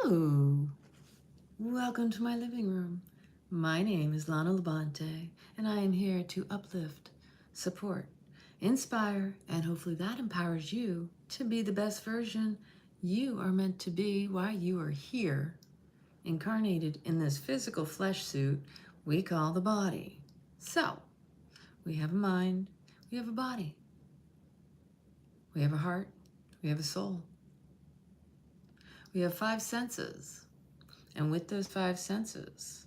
Hello, welcome to my living room. My name is Lana Labonte, and I am here to uplift, support, inspire, and hopefully that empowers you to be the best version you are meant to be while you are here, incarnated in this physical flesh suit we call the body. So, we have a mind, we have a body, we have a heart, we have a soul. We have 5 senses, and with those 5 senses,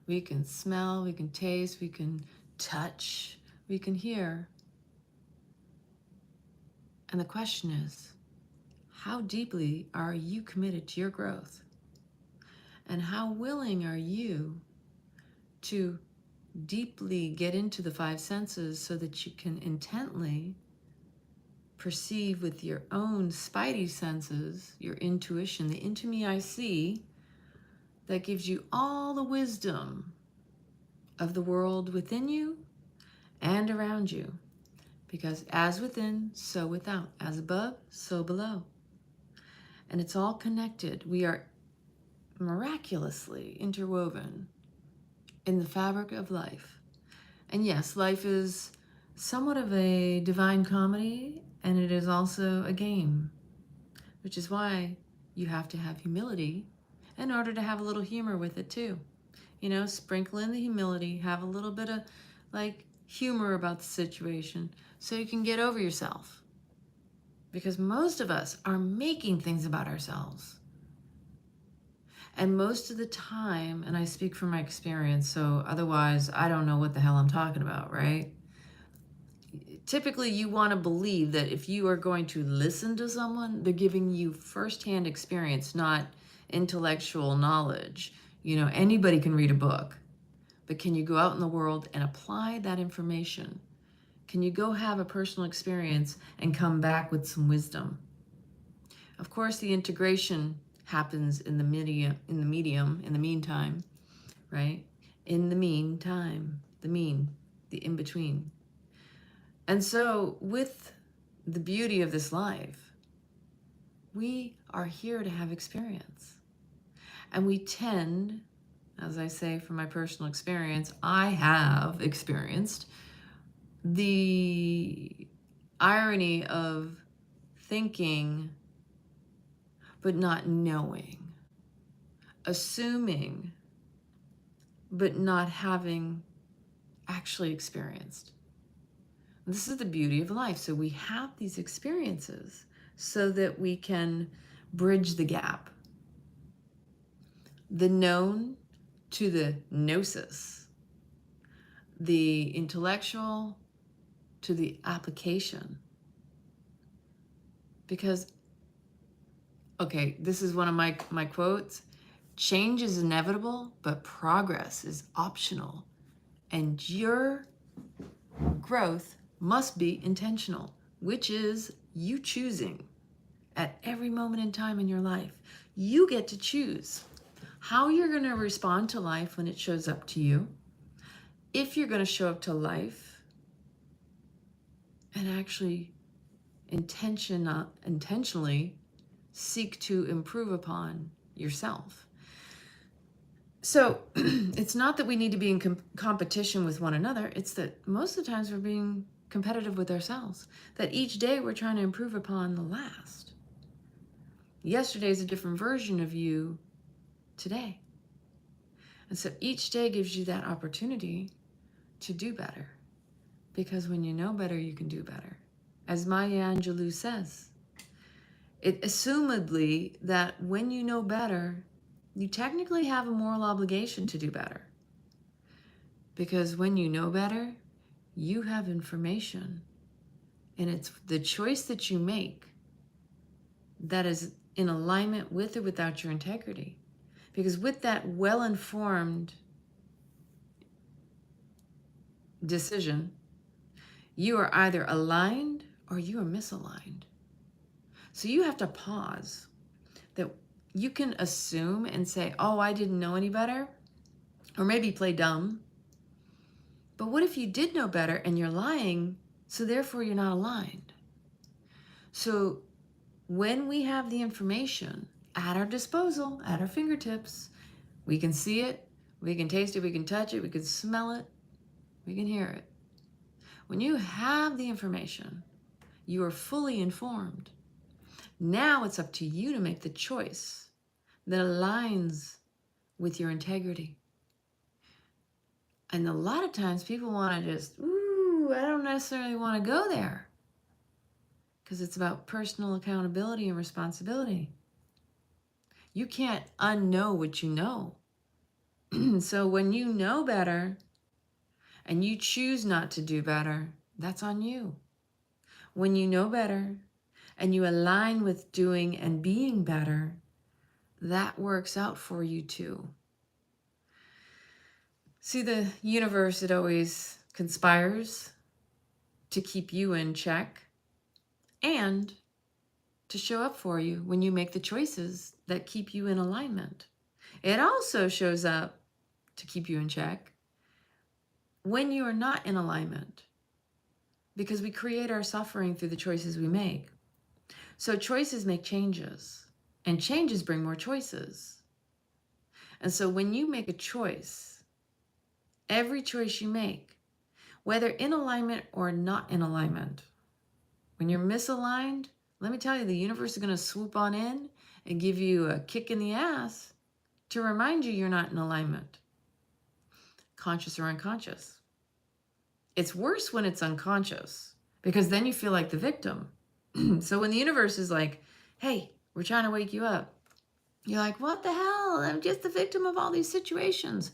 we can smell, we can taste, we can touch, we can hear. And the question is, how deeply are you committed to your growth? And how willing are you to deeply get into the 5 senses so that you can intently perceive with your own spidey senses, your intuition, the into me I see, that gives you all the wisdom of the world within you and around you. Because as within, so without. As above, so below. And it's all connected. We are miraculously interwoven in the fabric of life. And yes, life is somewhat of a divine comedy, and it is also a game, which is why you have to have humility in order to have a little humor with it too. You know, sprinkle in the humility, have a little bit of like humor about the situation so you can get over yourself. Because most of us are making things about ourselves. And most of the time, and I speak from my experience, so otherwise I don't know what the hell I'm talking about, right? Typically, you want to believe that if you are going to listen to someone, they're giving you firsthand experience, not intellectual knowledge. You know, anybody can read a book, but can you go out in the world and apply that information? Can you go have a personal experience and come back with some wisdom? Of course, the integration happens in the meantime, right? In the meantime, the in-between. And so with the beauty of this life, we are here to have experience. And we tend, as I say from my personal experience, I have experienced the irony of thinking but not knowing, assuming but not having actually experienced. This is the beauty of life. So we have these experiences so that we can bridge the gap. The known to the gnosis. The intellectual to the application. Because, okay, this is one of my quotes. Change is inevitable, but progress is optional. And your growth must be intentional, which is you choosing at every moment in time in your life. You get to choose how you're going to respond to life when it shows up to you, if you're going to show up to life and actually intentionally seek to improve upon yourself. So it's not that we need to be in competition with one another. It's that most of the times we're being competitive with ourselves, that each day we're trying to improve upon the last. Yesterday is a different version of you today. And so each day gives you that opportunity to do better. Because when you know better, you can do better. As Maya Angelou says, it assumedly that when you know better, you technically have a moral obligation to do better. Because when you know better, you have information, and it's the choice that you make that is in alignment with or without your integrity. Because with that well-informed decision, you are either aligned or you are misaligned. So you have to pause. That you can assume and say, oh, I didn't know any better, or maybe play dumb. But what if you did know better and you're lying, so therefore you're not aligned? So when we have the information at our disposal, at our fingertips. We can see it, we can taste it, we can touch it, we can smell it, we can hear it. When you have the information, you are fully informed. Now it's up to you to make the choice that aligns with your integrity. And a lot of times people want to just, ooh, I don't necessarily want to go there, because it's about personal accountability and responsibility. You can't unknow what you know. So when you know better and you choose not to do better, that's on you. When you know better and you align with doing and being better, that works out for you too. See, the universe, it always conspires to keep you in check and to show up for you when you make the choices that keep you in alignment. It also shows up to keep you in check when you are not in alignment, because we create our suffering through the choices we make. So choices make changes, and changes bring more choices. And so when you make a choice, every choice you make, whether in alignment or not in alignment, when you're misaligned, let me tell you, the universe is going to swoop on in and give you a kick in the ass to remind you you're not in alignment, conscious or unconscious. It's worse when it's unconscious, because then you feel like the victim. So when the universe is like, hey, we're trying to wake you up, you're like, what the hell? I'm just the victim of all these situations,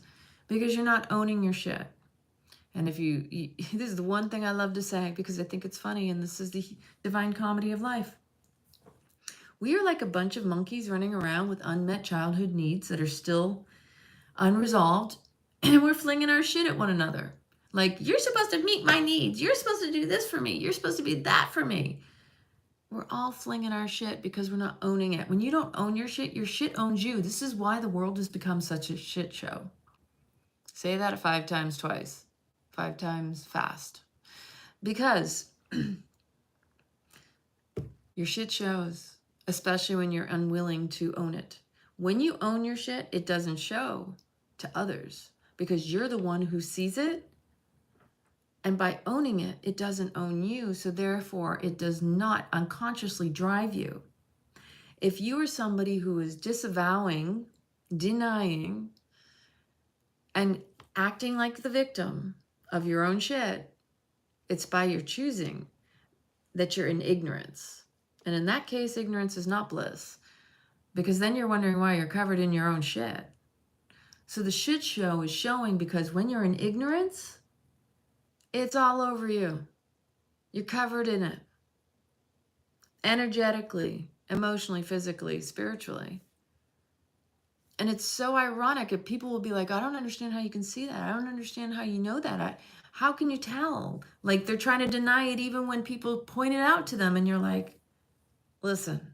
because you're not owning your shit. And if you this is the one thing I love to say, because I think it's funny, and this is the divine comedy of life. We are like a bunch of monkeys running around with unmet childhood needs that are still unresolved, and we're flinging our shit at one another. Like, you're supposed to meet my needs. You're supposed to do this for me. You're supposed to be that for me. We're all flinging our shit because we're not owning it. When you don't own your shit owns you. This is why the world has become such a shit show. Say that 5 times twice. 5 times fast. Because your shit shows, especially when you're unwilling to own it. When you own your shit, it doesn't show to others, because you're the one who sees it. And by owning it, it doesn't own you. So therefore, it does not unconsciously drive you. If you are somebody who is disavowing, denying, and acting like the victim of your own shit, it's by your choosing that you're in ignorance. And in that case, ignorance is not bliss, because then you're wondering why you're covered in your own shit. So the shit show is showing because when you're in ignorance, it's all over you. You're covered in it. Energetically, emotionally, physically, spiritually. And it's so ironic that people will be like, I don't understand how you can see that. I don't understand how you know that. How can you tell? Like, they're trying to deny it even when people point it out to them. And you're like, listen,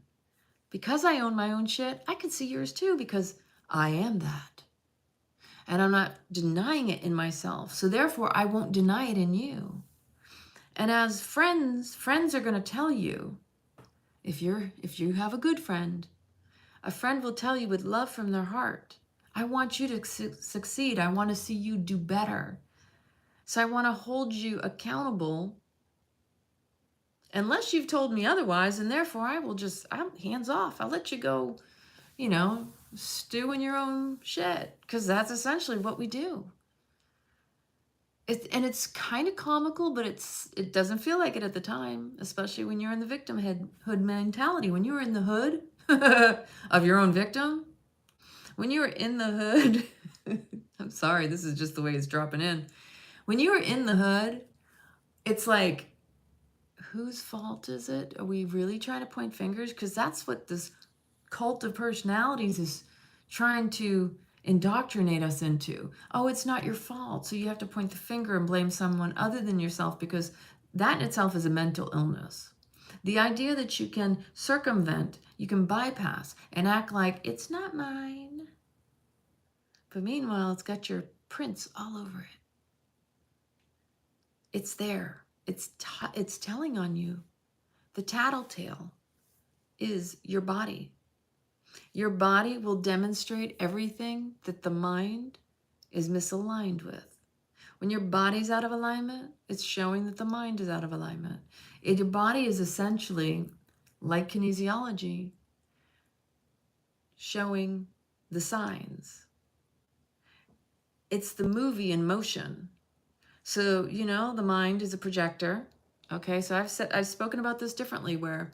because I own my own shit, I can see yours too, because I am that. And I'm not denying it in myself. So therefore, I won't deny it in you. And as friends are going to tell you, if you have a good friend, a friend will tell you with love from their heart, I want you to succeed. I want to see you do better. So I want to hold you accountable, unless you've told me otherwise, and therefore I'm hands off. I'll let you go, stew in your own shit, because that's essentially what we do. And it's kind of comical, but it doesn't feel like it at the time, especially when you're in the victimhood mentality. When you're in the hood of your own victim, when you're in the hood, I'm sorry, this is just the way it's dropping in. When you are in the hood, it's like, whose fault is it? Are we really trying to point fingers? Because that's what this cult of personalities is trying to indoctrinate us into. Oh, it's not your fault, so you have to point the finger and blame someone other than yourself, because that in itself is a mental illness. The idea that you can circumvent, you can bypass, and act like it's not mine, but meanwhile it's got your prints all over it. It's there. It's telling on you. The tattletale is your body. Your body will demonstrate everything that the mind is misaligned with. When your body's out of alignment, it's showing that the mind is out of alignment. Your body is essentially, like kinesiology, showing the signs. It's the movie in motion. So, you know, the mind is a projector. Okay, so I've spoken about this differently, where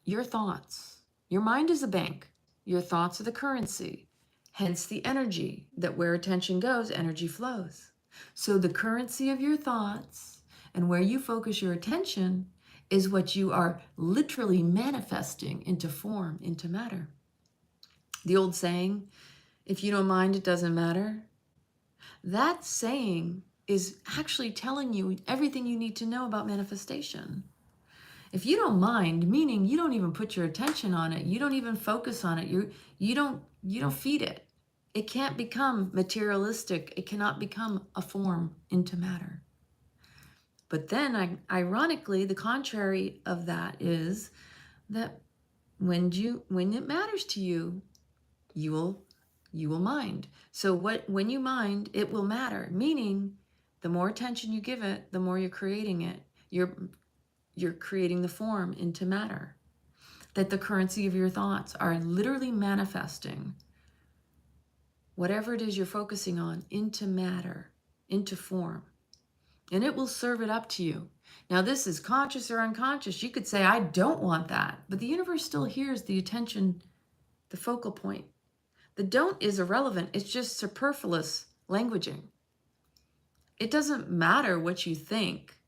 your thoughts, your mind is a bank. Your thoughts are the currency. Hence the energy, that where attention goes, energy flows. So the currency of your thoughts and where you focus your attention is what you are literally manifesting into form, into matter. The old saying, if you don't mind, it doesn't matter. That saying is actually telling you everything you need to know about manifestation. If you don't mind, meaning you don't even put your attention on it, you don't even focus on it, you don't feed it. It can't become materialistic. It cannot become a form into matter. But then, ironically, the contrary of that is that when it matters to you, you will mind. So when you mind, it will matter. Meaning, the more attention you give it, the more you're creating it. You're creating the form into matter. That the currency of your thoughts are literally manifesting whatever it is you're focusing on into matter, into form. And it will serve it up to you. Now, this is conscious or unconscious. You could say, I don't want that. But the universe still hears the attention, the focal point. The don't is irrelevant. It's just superfluous languaging. It doesn't matter what you think,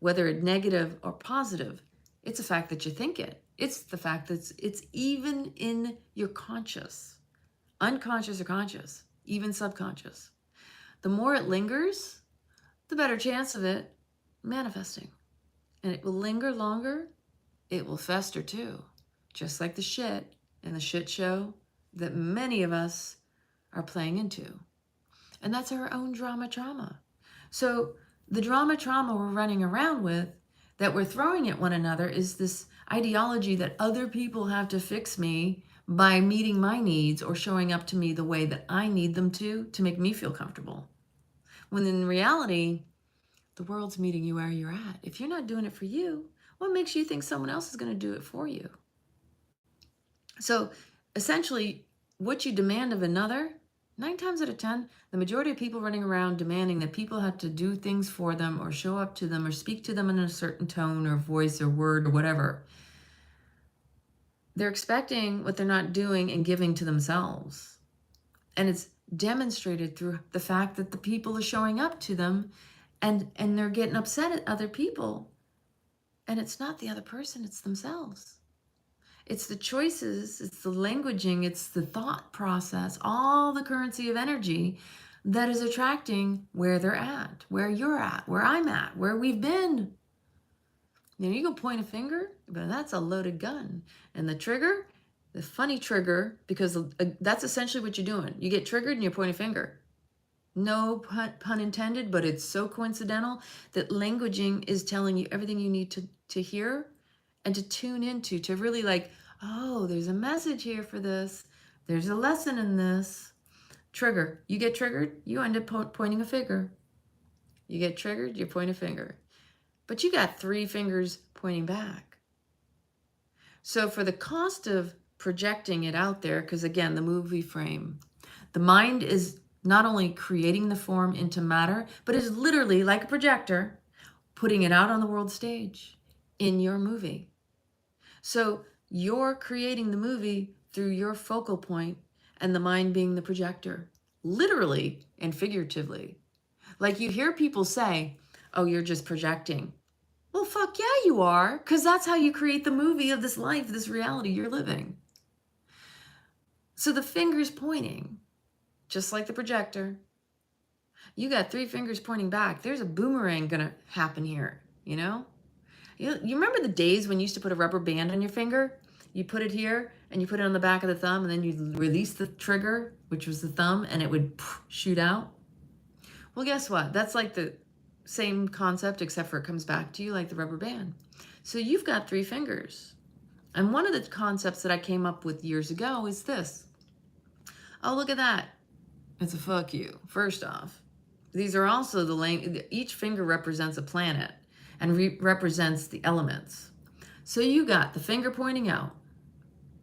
whether it's negative or positive. It's a fact that you think it. It's the fact that it's even in your conscious, unconscious or conscious, even subconscious. The more it lingers, the better chance of it manifesting. And it will linger longer. It will fester too. Just like the shit and the shit show that many of us are playing into. And that's our own drama trauma. So the drama trauma we're running around with, that we're throwing at one another, is this ideology that other people have to fix me by meeting my needs or showing up to me the way that I need them to make me feel comfortable. When in reality, the world's meeting you where you're at. If you're not doing it for you, what makes you think someone else is going to do it for you? So essentially, what you demand of another, 9 times out of 10, the majority of people running around demanding that people have to do things for them or show up to them or speak to them in a certain tone or voice or word or whatever. They're expecting what they're not doing and giving to themselves. And it's demonstrated through the fact that the people are showing up to them and they're getting upset at other people. And it's not the other person, it's themselves. It's the choices, it's the languaging, it's the thought process, all the currency of energy that is attracting where they're at, where you're at, where I'm at, where we've been. You know, you can point a finger, but that's a loaded gun. And the trigger, the funny trigger, because that's essentially what you're doing. You get triggered and you point a finger. No pun intended, but it's so coincidental that languaging is telling you everything you need to hear and to tune into, to really like, oh, there's a message here for this. There's a lesson in this. Trigger. You get triggered, you end up pointing a finger. You get triggered, you point a finger. But you got 3 fingers pointing back. So for the cost of projecting it out there, because again, the movie frame, the mind is not only creating the form into matter, but is literally like a projector, putting it out on the world stage in your movie. So you're creating the movie through your focal point and the mind being the projector, literally and figuratively. Like you hear people say, oh, you're just projecting. Well, fuck yeah, you are, because that's how you create the movie of this life, this reality you're living. So the finger's pointing, just like the projector. You got 3 fingers pointing back. There's a boomerang gonna happen here, you know? You remember the days when you used to put a rubber band on your finger? You put it here and you put it on the back of the thumb and then you release the trigger, which was the thumb, and it would shoot out. Well, guess what? That's like the same concept, except for it comes back to you like the rubber band. So you've got 3 fingers And one of the concepts that I came up with years ago is this. Oh, look at that. It's a fuck you, first off. These are also each finger represents a planet and represents the elements. So you got the finger pointing out,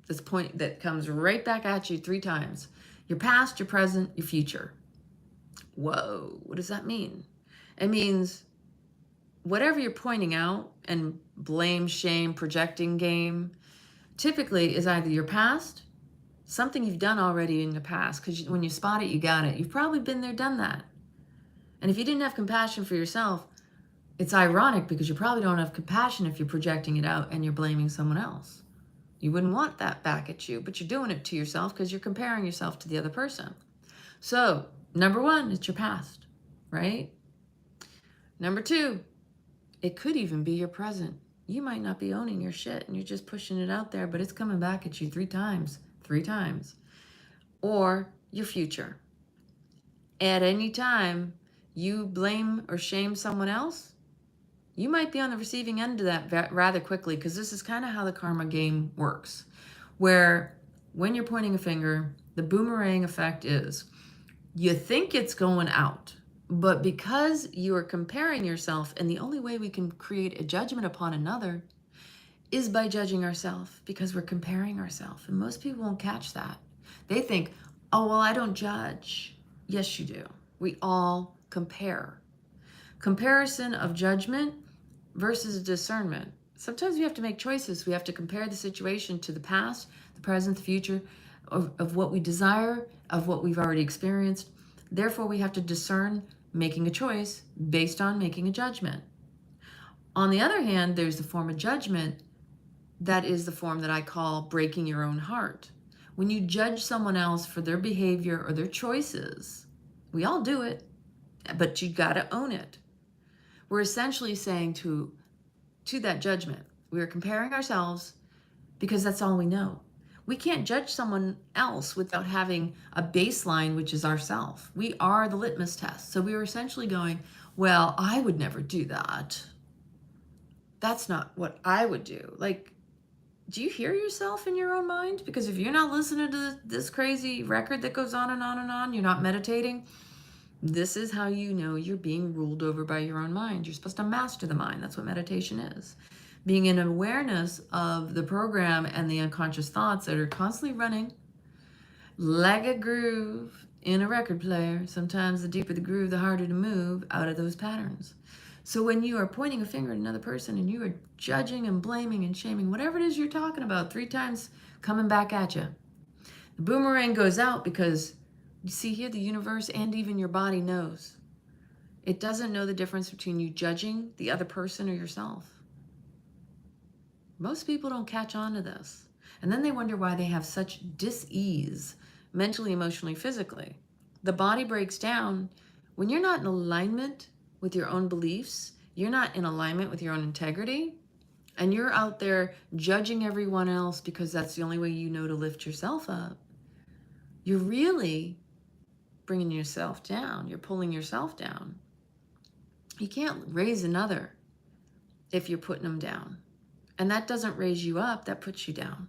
this point that comes right back at you 3 times. Your past, your present, your future. Whoa, what does that mean? It means whatever you're pointing out and blame, shame, projecting game, typically is either your past, something you've done already in the past, because when you spot it, you got it. You've probably been there, done that. And if you didn't have compassion for yourself, it's ironic because you probably don't have compassion if you're projecting it out and you're blaming someone else. You wouldn't want that back at you, but you're doing it to yourself because you're comparing yourself to the other person. So, number 1, it's your past, right? Number 2, it could even be your present. You might not be owning your shit and you're just pushing it out there, but it's coming back at you 3 times. 3 times. Or your future. At any time you blame or shame someone else, you might be on the receiving end of that rather quickly, because this is kind of how the karma game works, where when you're pointing a finger, the boomerang effect is you think it's going out, but because you are comparing yourself, and the only way we can create a judgment upon another is by judging ourselves, because we're comparing ourselves. And most people won't catch that. They think, oh, well, I don't judge. Yes, you do. We all compare. Comparison of judgment versus discernment. Sometimes we have to make choices. We have to compare the situation to the past, the present, the future, of what we desire, of what we've already experienced. Therefore, we have to discern making a choice based on making a judgment. On the other hand, there's the form of judgment that is the form that I call breaking your own heart. When you judge someone else for their behavior or their choices, we all do it, but you gotta own it. We're essentially saying to that judgment, we are comparing ourselves because that's all we know. We can't judge someone else without having a baseline, which is ourself. We are the litmus test. So we are essentially going, well, I would never do that. That's not what I would do. Like, do you hear yourself in your own mind? Because if you're not listening to this crazy record that goes on and on and on, you're not meditating, this is how you know you're being ruled over by your own mind. You're supposed to master the mind. That's what meditation is. Being in awareness of the program and the unconscious thoughts that are constantly running like a groove in a record player. Sometimes the deeper the groove, the harder to move out of those patterns. So when you are pointing a finger at another person and you are judging and blaming and shaming, whatever it is you're talking about, 3 times coming back at you, the boomerang goes out, because you see here, the universe and even your body knows. It doesn't know the difference between you judging the other person or yourself. Most people don't catch on to this. And then they wonder why they have such dis-ease, mentally, emotionally, physically. The body breaks down when you're not in alignment with your own beliefs, you're not in alignment with your own integrity, and you're out there judging everyone else because that's the only way you know to lift yourself up. You're really bringing yourself down. You're pulling yourself down. You can't raise another if you're putting them down. And that doesn't raise you up, that puts you down.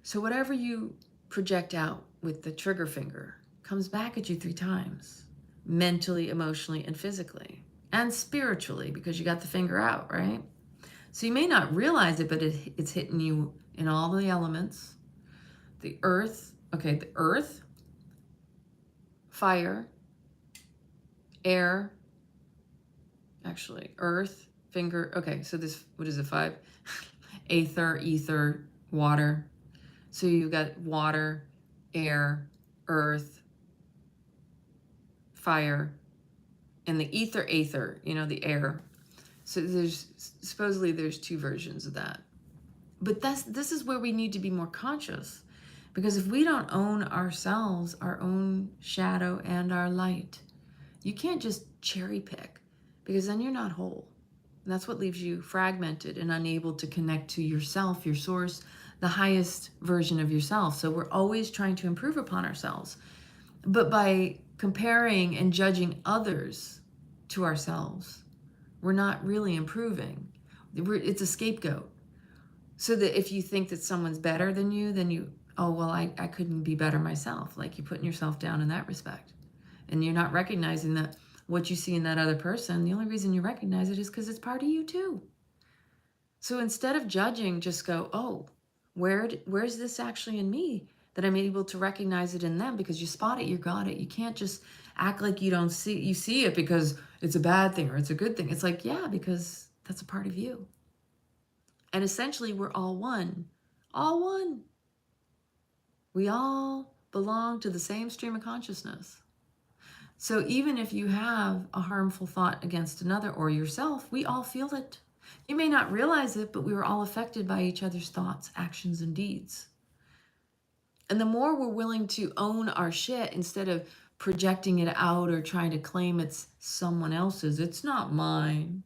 So whatever you project out with the trigger finger comes back at you 3 times, mentally, emotionally, and physically, and spiritually, because you got the finger out, right? So you may not realize it, but it's hitting you in all the elements. The earth, okay, the earth, fire, air, actually, earth, finger, okay, so this, what is it, 5? Aether, ether, water. So you've got water, air, earth, fire, and the ether, aether, you know, the air. So supposedly there's 2 versions of that. But this is where we need to be more conscious, because if we don't own ourselves, our own shadow and our light, you can't just cherry pick, because then you're not whole. And that's what leaves you fragmented and unable to connect to yourself, your source, the highest version of yourself. So we're always trying to improve upon ourselves. But by comparing and judging others to ourselves, we're not really improving. It's a scapegoat. So that if you think that someone's better than you, then you, oh, well, I couldn't be better myself. Like you're putting yourself down in that respect. And you're not recognizing that what you see in that other person, the only reason you recognize it is because it's part of you too. So instead of judging, just go, oh, where's this actually in me that I'm able to recognize it in them? Because you spot it, you got it. You can't just act like you don't see, you see it because it's a bad thing or it's a good thing. It's like, yeah, because that's a part of you. And essentially we're all one, all one. We all belong to the same stream of consciousness. So even if you have a harmful thought against another or yourself, we all feel it. You may not realize it, but we were all affected by each other's thoughts, actions, and deeds. And the more we're willing to own our shit instead of projecting it out or trying to claim it's someone else's, it's not mine.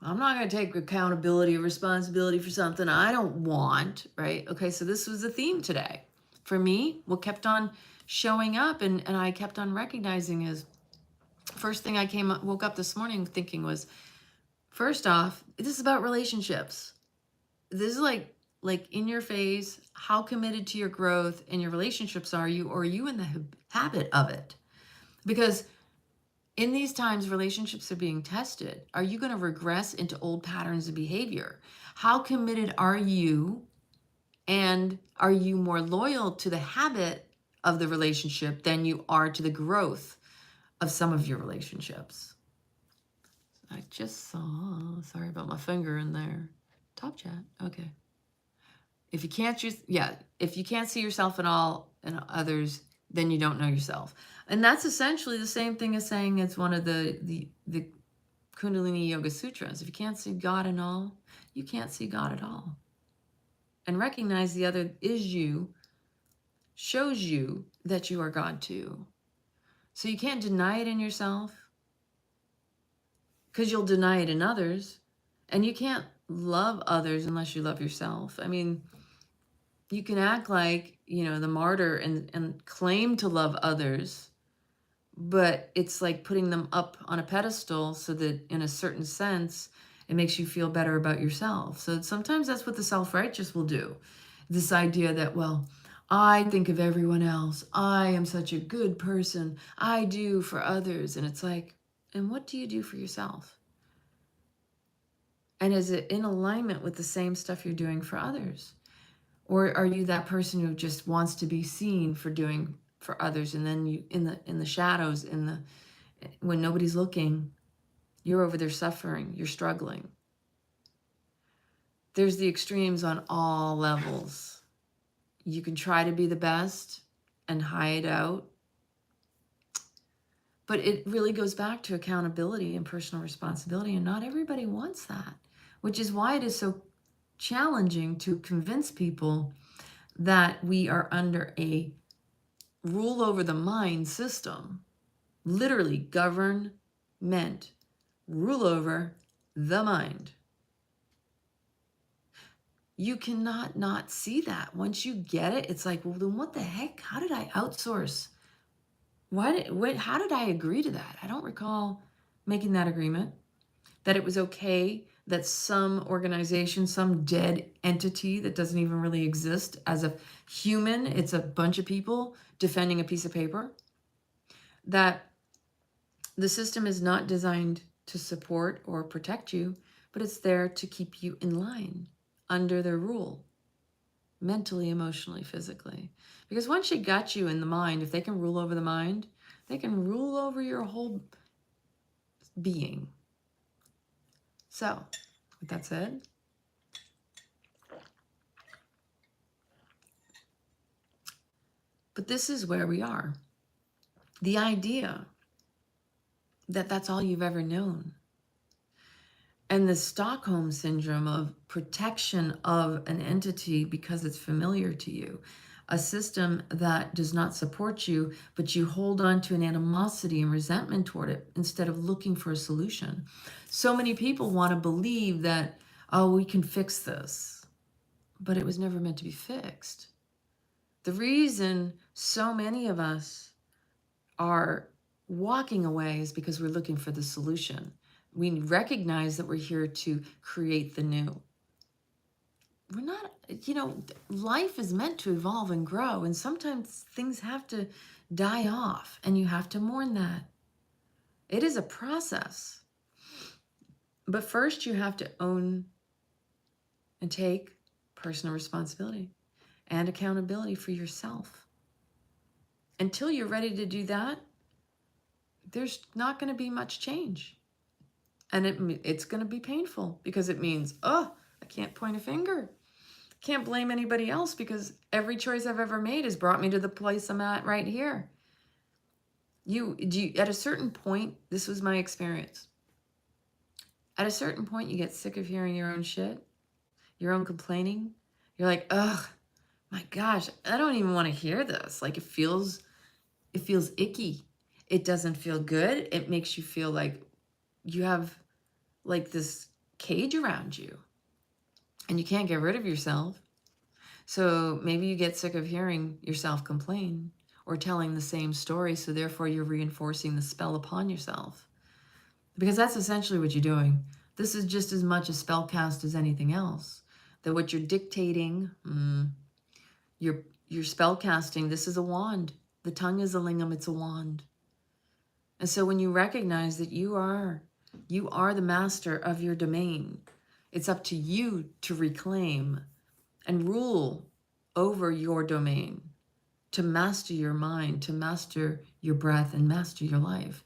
I'm not going to take accountability or responsibility for something I don't want, right? Okay, so this was the theme today. For me, what kept on showing up and I kept on recognizing is, first thing I woke up this morning thinking was, first off, this is about relationships. This is like in your face, how committed to your growth and your relationships are you, or are you in the habit of it? Because in these times, relationships are being tested. Are you going to regress into old patterns of behavior? How committed are you? And are you more loyal to the habit of the relationship than you are to the growth of some of your relationships? I just saw, sorry about my finger in there. Top chat, okay. If you can't if you can't see yourself in all and others, then you don't know yourself. And that's essentially the same thing as saying it's one of the Kundalini Yoga Sutras. If you can't see God in all, you can't see God at all. And recognize the other is you, shows you that you are God too. So you can't deny it in yourself because you'll deny it in others. And you can't love others unless you love yourself. I mean, you can act like, the martyr and claim to love others, but it's like putting them up on a pedestal so that in a certain sense, it makes you feel better about yourself. So sometimes that's what the self-righteous will do. This idea that, well, I think of everyone else. I am such a good person. I do for others. And it's like, and what do you do for yourself? And is it in alignment with the same stuff you're doing for others? Or are you that person who just wants to be seen for doing for others, and then you in the shadows, when nobody's looking, you're over there suffering, you're struggling. There's the extremes on all levels. You can try to be the best and hide out, but it really goes back to accountability and personal responsibility, and not everybody wants that, which is why it is so challenging to convince people that we are under a rule over the mind system. Literally, government, rule over the mind. You cannot not see that. Once you get it, it's like, well, then what the heck? How did I outsource? How did I agree to that? I don't recall making that agreement, that it was okay that some organization, some dead entity that doesn't even really exist as a human, it's a bunch of people defending a piece of paper, that the system is not designed to support or protect you, but it's there to keep you in line under their rule, mentally, emotionally, physically. Because once you got you in the mind, if they can rule over the mind, they can rule over your whole being. So, with that said, but this is where we are. The idea that that's all you've ever known. And the Stockholm syndrome of protection of an entity because it's familiar to you. A system that does not support you, but you hold on to an animosity and resentment toward it instead of looking for a solution. So many people want to believe that, oh, we can fix this, but it was never meant to be fixed. The reason so many of us are walking away is because we're looking for the solution. We recognize that we're here to create the new. we're not, life is meant to evolve and grow, and sometimes things have to die off, and you have to mourn that. It is a process. But first, you have to own and take personal responsibility and accountability for yourself. Until you're ready to do that, there's not going to be much change. And it's going to be painful, because it means, I can't point a finger. Can't blame anybody else, because every choice I've ever made has brought me to the place I'm at right here. At a certain point, this was my experience. At a certain point, you get sick of hearing your own shit, your own complaining. You're like, ugh, my gosh, I don't even want to hear this. Like, it feels icky. It doesn't feel good. It makes you feel like you have like this cage around you, and you can't get rid of yourself. So maybe you get sick of hearing yourself complain or telling the same story. So therefore you're reinforcing the spell upon yourself, because that's essentially what you're doing. This is just as much a spell cast as anything else. That what you're dictating, you're spell casting. This is a wand. The tongue is a lingam. It's a wand. And so when you recognize that you are the master of your domain, it's up to you to reclaim and rule over your domain, to master your mind, to master your breath, and master your life.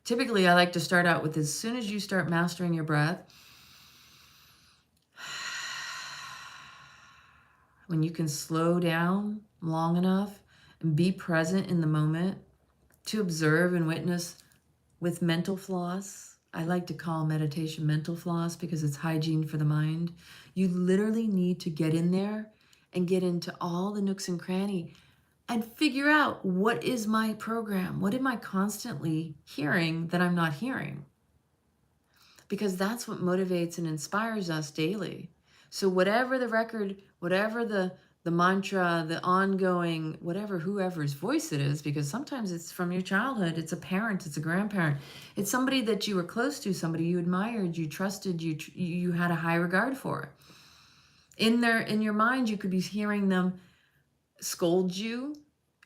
Typically, I like to start out with, as soon as you start mastering your breath, when you can slow down long enough and be present in the moment to observe and witness with mental floss. I like to call meditation mental floss, because it's hygiene for the mind. You literally need to get in there and get into all the nooks and crannies and figure out, what is my program? What am I constantly hearing that I'm not hearing? Because that's what motivates and inspires us daily. So whatever the record, whatever the mantra, the ongoing, whatever, whoever's voice it is, because sometimes it's from your childhood, it's a parent, it's a grandparent, it's somebody that you were close to, somebody you admired, you trusted, you had a high regard for. In your mind, you could be hearing them scold you,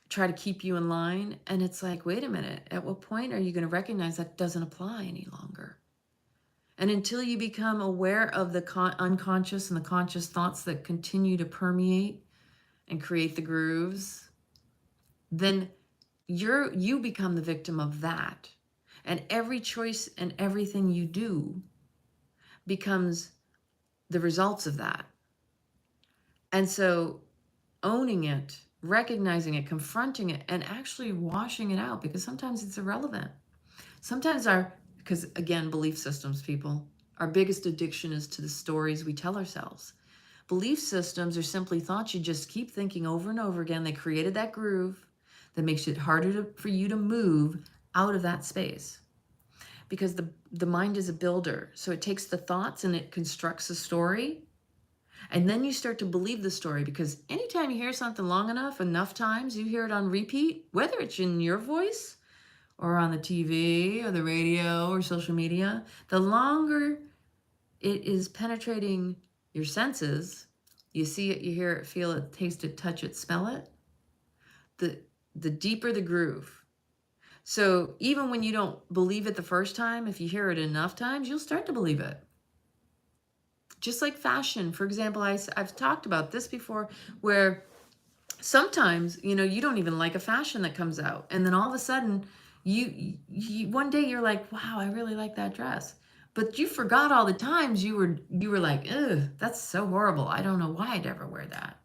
try to keep you in line, and it's like, wait a minute, at what point are you going to recognize that doesn't apply any longer? And until you become aware of the unconscious and the conscious thoughts that continue to permeate and create the grooves, then you become the victim of that. And every choice and everything you do becomes the results of that. And so owning it, recognizing it, confronting it, and actually washing it out, because sometimes it's irrelevant. Sometimes because again, belief systems, people, our biggest addiction is to the stories we tell ourselves. Belief systems are simply thoughts you just keep thinking over and over again. They created that groove that makes it harder for you to move out of that space. Because the mind is a builder. So it takes the thoughts and it constructs a story. And then you start to believe the story, because anytime you hear something long enough times, you hear it on repeat, whether it's in your voice or on the TV or the radio or social media, the longer it is penetrating your senses, you see it, you hear it, feel it, taste it, touch it, smell it, the deeper the groove. So even when you don't believe it the first time, if you hear it enough times, you'll start to believe it. Just like fashion, for example, I've talked about this before, where sometimes, you don't even like a fashion that comes out. And then all of a sudden, you one day you're like, wow, I really like that dress. But you forgot all the times you were like, ugh, that's so horrible. I don't know why I'd ever wear that.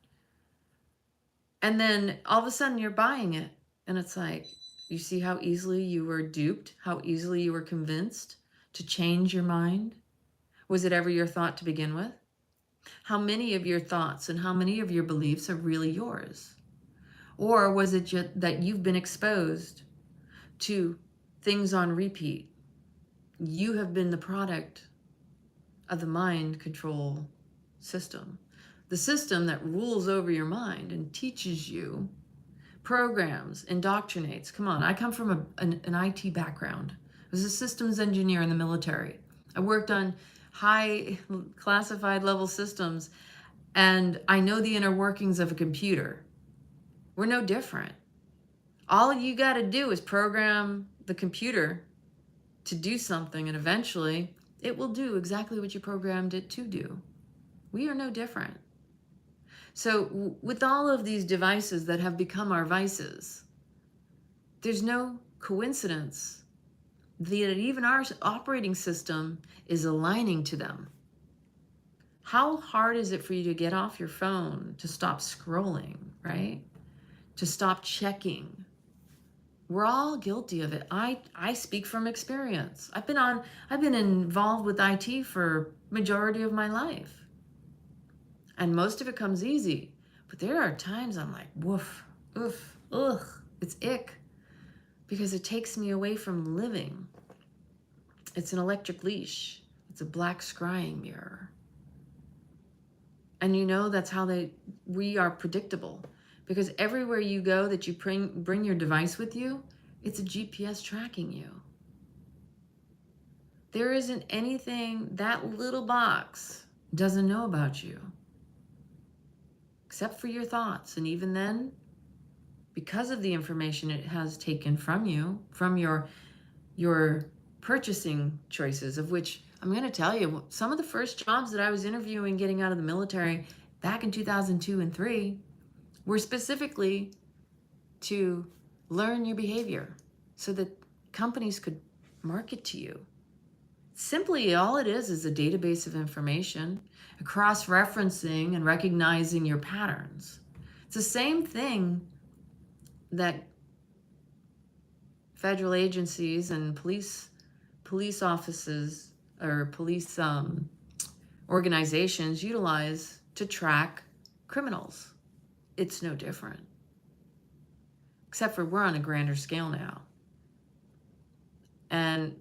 And then all of a sudden you're buying it. And it's like, you see how easily you were duped, how easily you were convinced to change your mind. Was it ever your thought to begin with? How many of your thoughts and how many of your beliefs are really yours? Or was it just that you've been exposed to things on repeat? You have been the product of the mind control system, the system that rules over your mind and teaches you, programs, indoctrinates. Come on, I come from an IT background. I was a systems engineer in the military. I worked on high classified level systems, and I know the inner workings of a computer. We're no different. All you got to do is program the computer to do something, and eventually it will do exactly what you programmed it to do. We are no different. So with all of these devices that have become our vices, there's no coincidence that even our operating system is aligning to them. How hard is it for you to get off your phone, to stop scrolling, right? To stop checking? We're all guilty of it. I speak from experience. I've been involved with IT for majority of my life. And most of it comes easy. But there are times I'm like, woof, oof, ugh, it's ick. Because it takes me away from living. It's an electric leash. It's a black scrying mirror. And you know that's how we are predictable. Because everywhere you go that you bring your device with you, it's a GPS tracking you. There isn't anything that little box doesn't know about you. Except for your thoughts. And even then, because of the information it has taken from you, from your purchasing choices, of which I'm going to tell you, some of the first jobs that I was interviewing getting out of the military back in 2002 and 3 were specifically to learn your behavior so that companies could market to you. Simply, all it is a database of information, cross-referencing and recognizing your patterns. It's the same thing that federal agencies and police offices or police organizations utilize to track criminals. It's no different. Except for we're on a grander scale now. And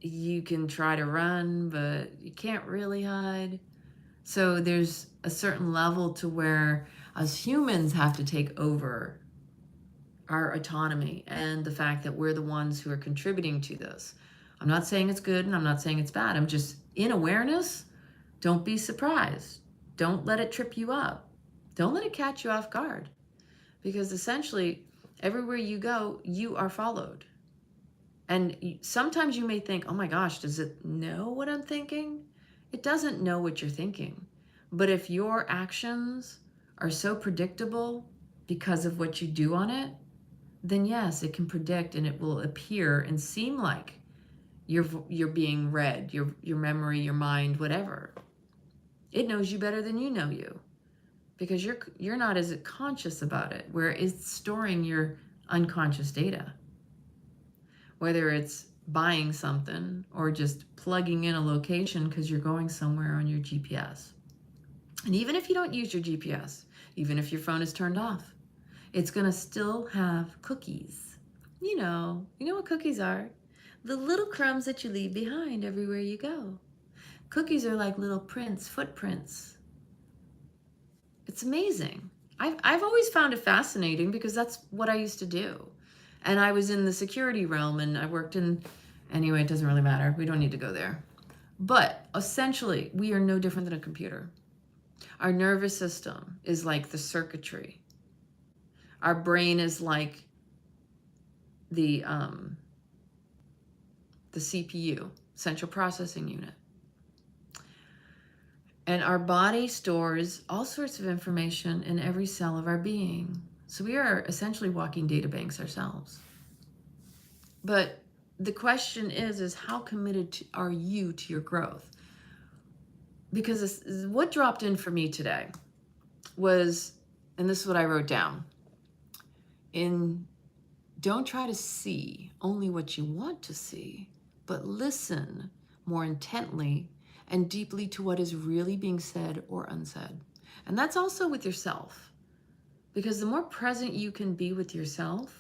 you can try to run, but you can't really hide. So there's a certain level to where us humans have to take over our autonomy and the fact that we're the ones who are contributing to this. I'm not saying it's good and I'm not saying it's bad. I'm just in awareness. Don't be surprised. Don't let it trip you up. Don't let it catch you off guard. Because essentially, everywhere you go, you are followed. And sometimes you may think, oh my gosh, does it know what I'm thinking? It doesn't know what you're thinking. But if your actions are so predictable because of what you do on it, then yes, it can predict and it will appear and seem like you're being read, your memory, your mind, whatever. It knows you better than you know you because you're not as conscious about it, where it's storing your unconscious data. Whether it's buying something or just plugging in a location because you're going somewhere on your GPS. And even if you don't use your GPS, even if your phone is turned off, it's going to still have cookies. You know what cookies are? The little crumbs that you leave behind everywhere you go. Cookies are like little prints, footprints. It's amazing. I've always found it fascinating because that's what I used to do. And I was in the security realm and I worked in, anyway, it doesn't really matter. We don't need to go there. But essentially, we are no different than a computer. Our nervous system is like the circuitry. Our brain is like the CPU, central processing unit. And our body stores all sorts of information in every cell of our being. So we are essentially walking data banks ourselves. But the question is how committed are you to your growth? Because what dropped in for me today was, and this is what I wrote down, don't try to see only what you want to see, but listen more intently and deeply to what is really being said or unsaid. And that's also with yourself. Because the more present you can be with yourself,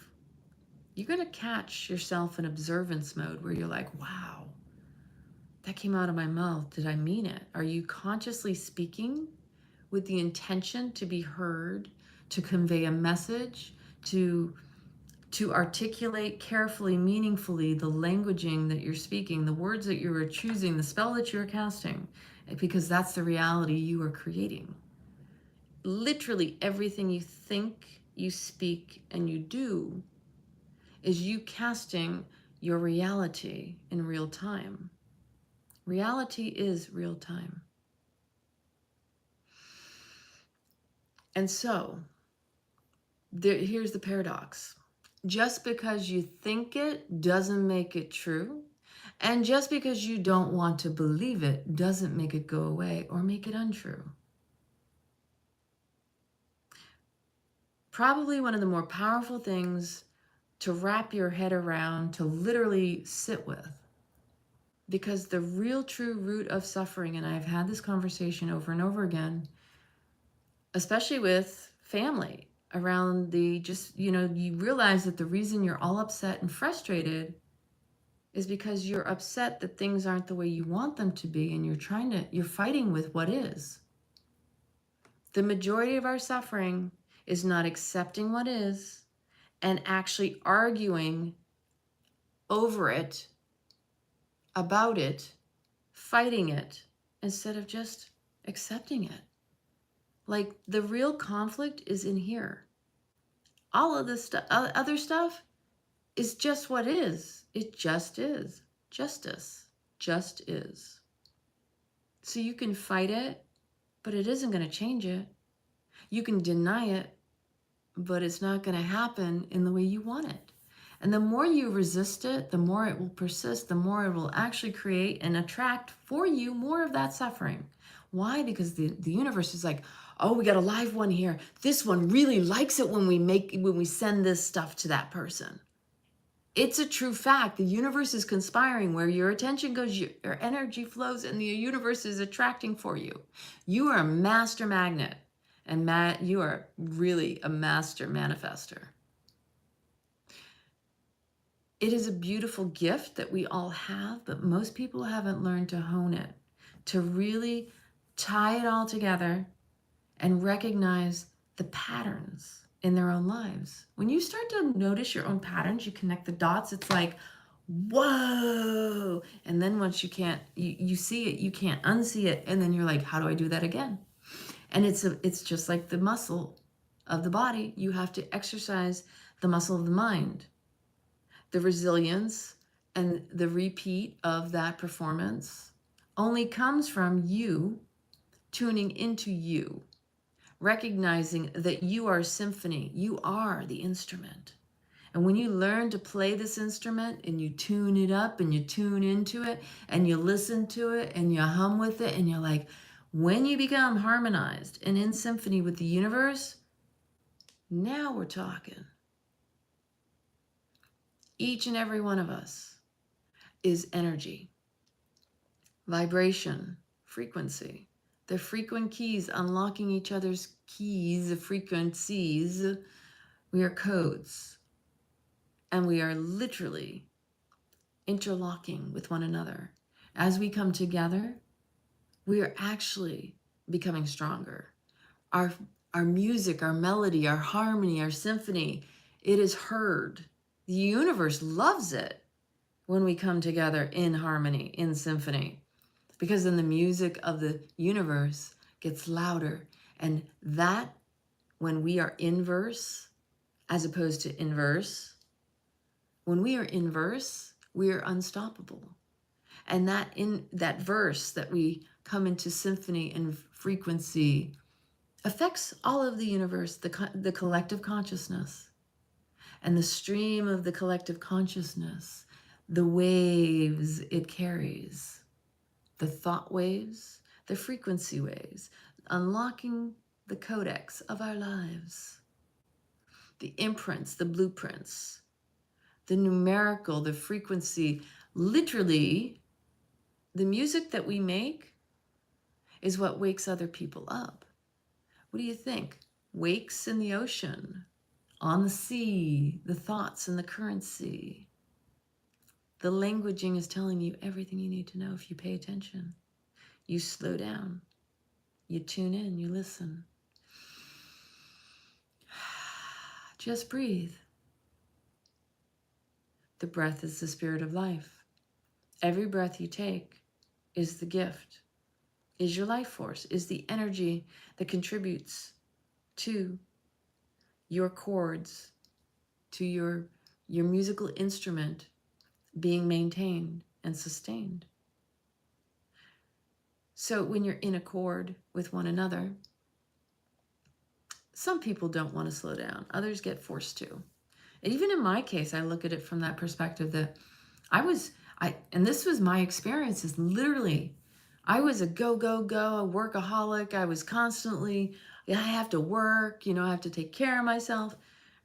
you're going to catch yourself in observance mode where you're like, wow, that came out of my mouth. Did I mean it? Are you consciously speaking with the intention to be heard, to convey a message, to to articulate carefully, meaningfully the languaging that you're speaking, the words that you are choosing, the spell that you're casting, because that's the reality you are creating. Literally everything you think, you speak, and you do is you casting your reality in real time. Reality is real time. And so, here's the paradox. Just because you think it doesn't make it true. And just because you don't want to believe it doesn't make it go away or make it untrue. Probably one of the more powerful things to wrap your head around, to literally sit with. Because the real true root of suffering, and I've had this conversation over and over again, especially with family, around the you realize that the reason you're all upset and frustrated is because you're upset that things aren't the way you want them to be, and you're fighting with what is. The majority of our suffering is not accepting what is and actually arguing over it, about it, fighting it, instead of just accepting it. Like, the real conflict is in here. All of this other stuff is just what is. It just is. Justice just is. So you can fight it, but it isn't going to change it. You can deny it, but it's not going to happen in the way you want it. And the more you resist it, the more it will persist, the more it will actually create and attract for you more of that suffering. Why? Because the universe is like, oh, we got a live one here. This one really likes it when we send this stuff to that person. It's a true fact. The universe is conspiring. Where your attention goes, your energy flows, and the universe is attracting for you. You are a master magnet, and you are really a master manifester. It is a beautiful gift that we all have, but most people haven't learned to hone it, to really tie it all together and recognize the patterns in their own lives. When you start to notice your own patterns, you connect the dots, it's like, whoa. And then once you see it, you can't unsee it. And then you're like, how do I do that again? And it's just like the muscle of the body. You have to exercise the muscle of the mind. The resilience and the repeat of that performance only comes from you tuning into you, recognizing that you are a symphony. You are the instrument. And when you learn to play this instrument and you tune it up and you tune into it and you listen to it and you hum with it, and you're like, when you become harmonized and in symphony with the universe, now we're talking. Each and every one of us is energy, vibration, frequency. The frequent keys unlocking each other's keys, the frequencies. We are codes, and we are literally interlocking with one another. As we come together, we are actually becoming stronger. Our music, our melody, our harmony, our symphony, it is heard. The universe loves it when we come together in harmony, in symphony, because then the music of the universe gets louder. And that, when we are inverse as opposed to inverse, when we are inverse, we are unstoppable. And that verse that we come into symphony and frequency affects all of the universe, the collective consciousness. And the stream of the collective consciousness, the waves it carries, the thought waves, the frequency waves, unlocking the codex of our lives, the imprints, the blueprints, the numerical, the frequency. Literally, the music that we make is what wakes other people up. What do you think? Wakes in the ocean, on the sea, the thoughts in the currency. The languaging is telling you everything you need to know if you pay attention. You slow down, you tune in, you listen. Just breathe. The breath is the spirit of life. Every breath you take is the gift, is your life force, is the energy that contributes to your chords, to your musical instrument being maintained and sustained. So when you're in accord with one another, some people don't want to slow down. Others get forced to. And even in my case, I look at it from that perspective that and this was my experience, is literally, I was a go, go, go, a workaholic. I was constantly, I have to work, I have to take care of myself.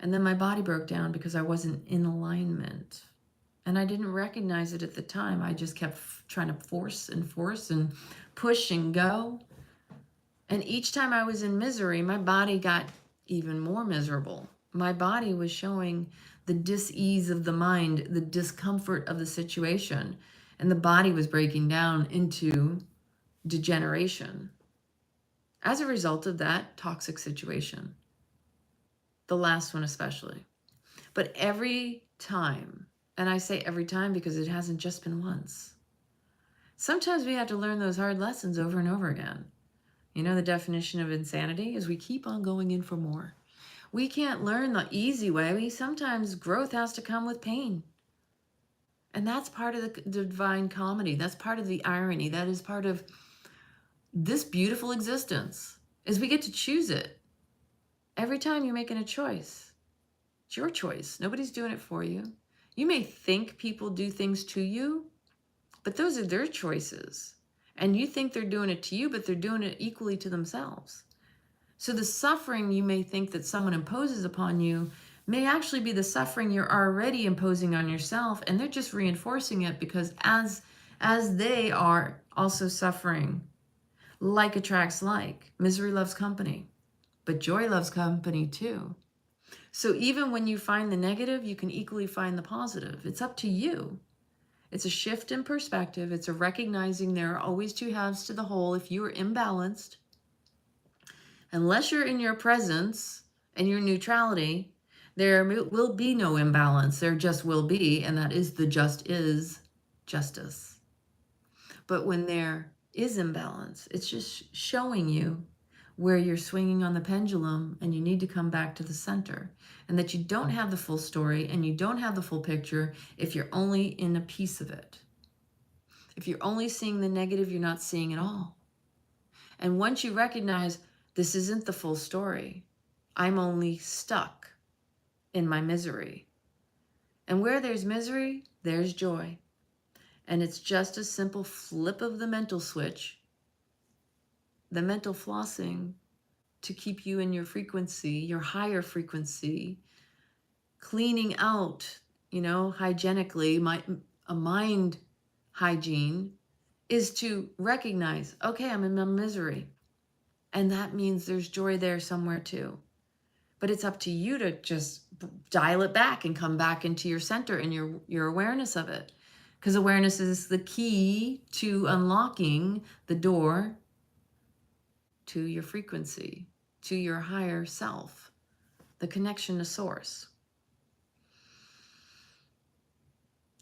And then my body broke down because I wasn't in alignment. And I didn't recognize it at the time. I just kept trying to force and push and go. And each time I was in misery, my body got even more miserable. My body was showing the dis-ease of the mind, the discomfort of the situation. And the body was breaking down into degeneration as a result of that toxic situation. The last one especially. But every time, and I say every time because it hasn't just been once, sometimes we have to learn those hard lessons over and over again. The definition of insanity is we keep on going in for more. We can't learn the easy way. Sometimes growth has to come with pain. And that's part of the divine comedy. That's part of the irony. That is part of this beautiful existence, is we get to choose it. Every time you're making a choice, it's your choice. Nobody's doing it for you. You may think people do things to you, but those are their choices. And you think they're doing it to you, but they're doing it equally to themselves. So the suffering you may think that someone imposes upon you may actually be the suffering you're already imposing on yourself, and they're just reinforcing it because as they are also suffering, like attracts like. Misery loves company, but joy loves company too. So even when you find the negative, you can equally find the positive. It's up to you. It's a shift in perspective. It's a recognizing there are always two halves to the whole. If you are imbalanced, unless you're in your presence and your neutrality, there will be no imbalance. There just will be, and that is the just is justice. But when there is imbalance, it's just showing you where you're swinging on the pendulum and you need to come back to the center, and that you don't have the full story and you don't have the full picture if you're only in a piece of it. If you're only seeing the negative, you're not seeing it all. And once you recognize this isn't the full story, I'm only stuck in my misery. And where there's misery, there's joy. And it's just a simple flip of the mental switch, the mental flossing, to keep you in your frequency, your higher frequency, cleaning out, hygienically, a mind hygiene is to recognize, okay, I'm in my misery. And that means there's joy there somewhere too. But it's up to you to just dial it back and come back into your center and your awareness of it. Because awareness is the key to unlocking the door to your frequency, to your higher self, the connection to source.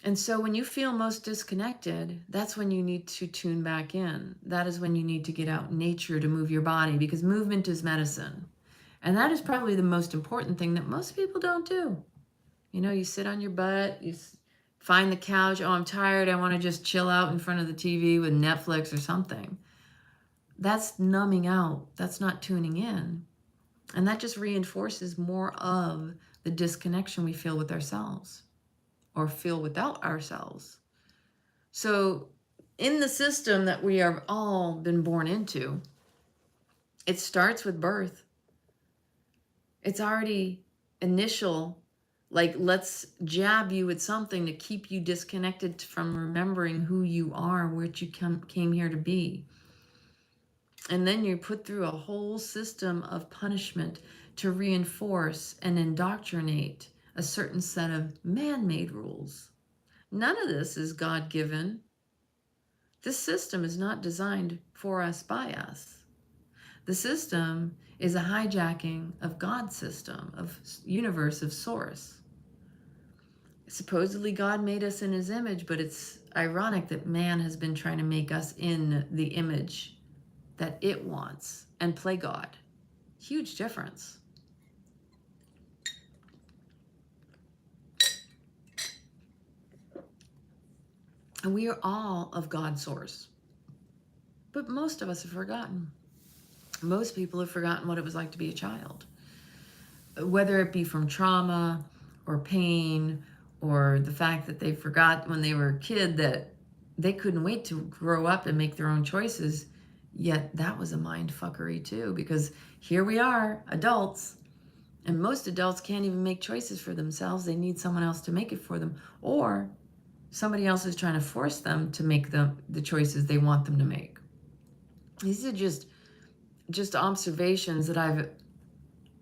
And so when you feel most disconnected, that's when you need to tune back in. That is when you need to get out in nature to move your body, because movement is medicine. And that is probably the most important thing that most people don't do. You sit on your butt, you find the couch, oh, I'm tired, I want to just chill out in front of the TV with Netflix or something. That's numbing out. That's not tuning in. And that just reinforces more of the disconnection we feel with ourselves or feel without ourselves. So in the system that we have all been born into, it starts with birth. It's already initial, like, let's jab you with something to keep you disconnected from remembering who you are, what you came here to be. And then you're put through a whole system of punishment to reinforce and indoctrinate a certain set of man-made rules. None of this is God-given. This system is not designed for us by us. The system is a hijacking of God's system, of universe, of source. supposedly God made us in his image, but it's ironic that man has been trying to make us in the image that it wants and play God. Huge difference. And we are all of God's source. But most of us have forgotten. Most people have forgotten what it was like to be a child. Whether it be from trauma or pain, or the fact that they forgot when they were a kid that they couldn't wait to grow up and make their own choices. Yet that was a mind fuckery too, because here we are, adults, and most adults can't even make choices for themselves. They need someone else to make it for them, or somebody else is trying to force them to make the choices they want them to make. These are just observations that I've